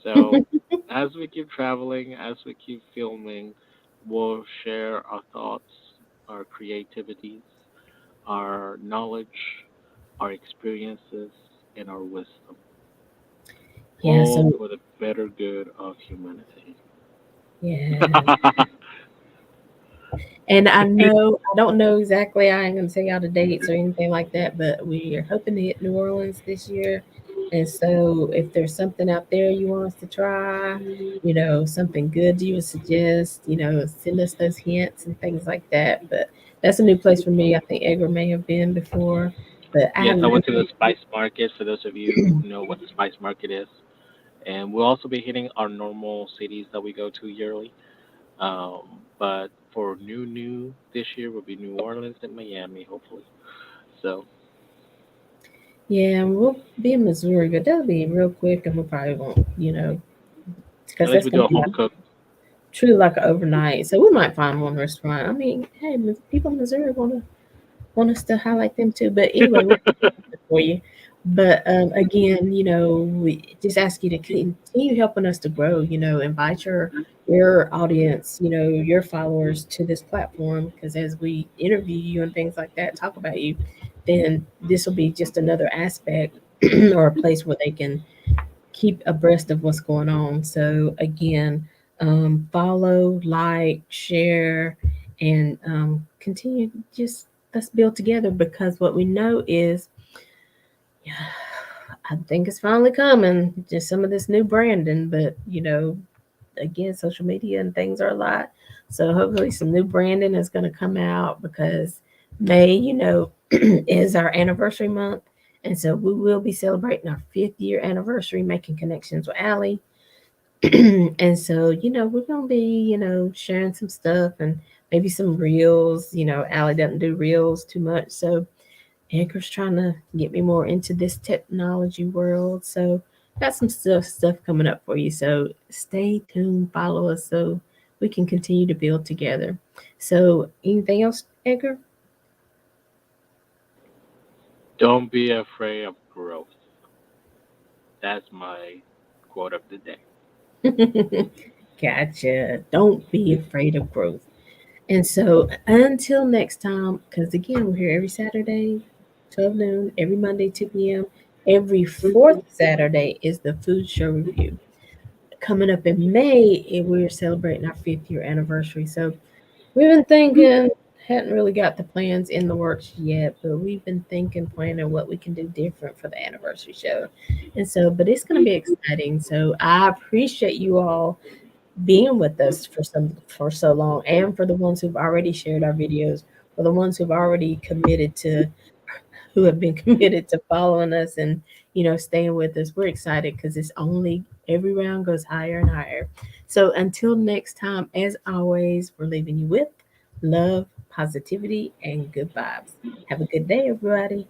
So as we keep traveling, as we keep filming, we'll share our thoughts, our creativities, our knowledge, our experiences, and our wisdom, Yeah, all so for the better good of humanity. yeah. And I don't know exactly, I ain't gonna tell y'all the dates or anything like that, but we are hoping to hit New Orleans this year. And so if there's something out there you want us to try, something good you would suggest, send us those hints and things like that. But That's a new place for me. I think Edgar may have been before, but I Yes, haven't I been. went to the Spice Market. For those of you who know what the Spice Market is, and we'll also be hitting our normal cities that we go to yearly. But for new this year will be New Orleans and Miami, hopefully. So Yeah, and we'll be in Missouri, but that'll be real quick, and we probably won't, at because least that's we do gonna a be home like cook. truly like an overnight. So we might find one restaurant. I mean, hey, people in Missouri want us to highlight them too. But anyway, we'll keep it for you. But again, we just ask you to continue helping us to grow. Invite your audience, your followers to this platform because as we interview you and things like that, talk about you, then this will be just another aspect or a place where they can keep abreast of what's going on. So again, follow, like, share, and continue. Just let's build together because what we know is, I think it's finally coming. Just some of this new branding, but again, social media and things are a lot. So hopefully, some new branding is going to come out because May, is our anniversary month. And so we will be celebrating our 5th year anniversary, making connections with Allie. And so, we're gonna be, sharing some stuff and maybe some reels. Allie doesn't do reels too much, so Edgar's trying to get me more into this technology world. So got some stuff coming up for you. So stay tuned, follow us so we can continue to build together. So anything else, Edgar? Don't be afraid of growth. That's my quote of the day. Gotcha. Don't be afraid of growth. And so until next time, because again, we're here every Saturday, 12 noon, every Monday, 2 p.m. Every fourth Saturday is the food show review. Coming up in May, we're celebrating our 5th year anniversary. So we've been thinking, hadn't really got the plans in the works yet, but we've been thinking, planning what we can do different for the anniversary show. And so, but it's going to be exciting. So I appreciate you all being with us for so long, and for the ones who've already shared our videos, for the ones who've already committed to who have been committed to following us and staying with us. We're excited because it's only every round goes higher and higher. So until next time, as always, we're leaving you with love, positivity, and good vibes. Have a good day, everybody.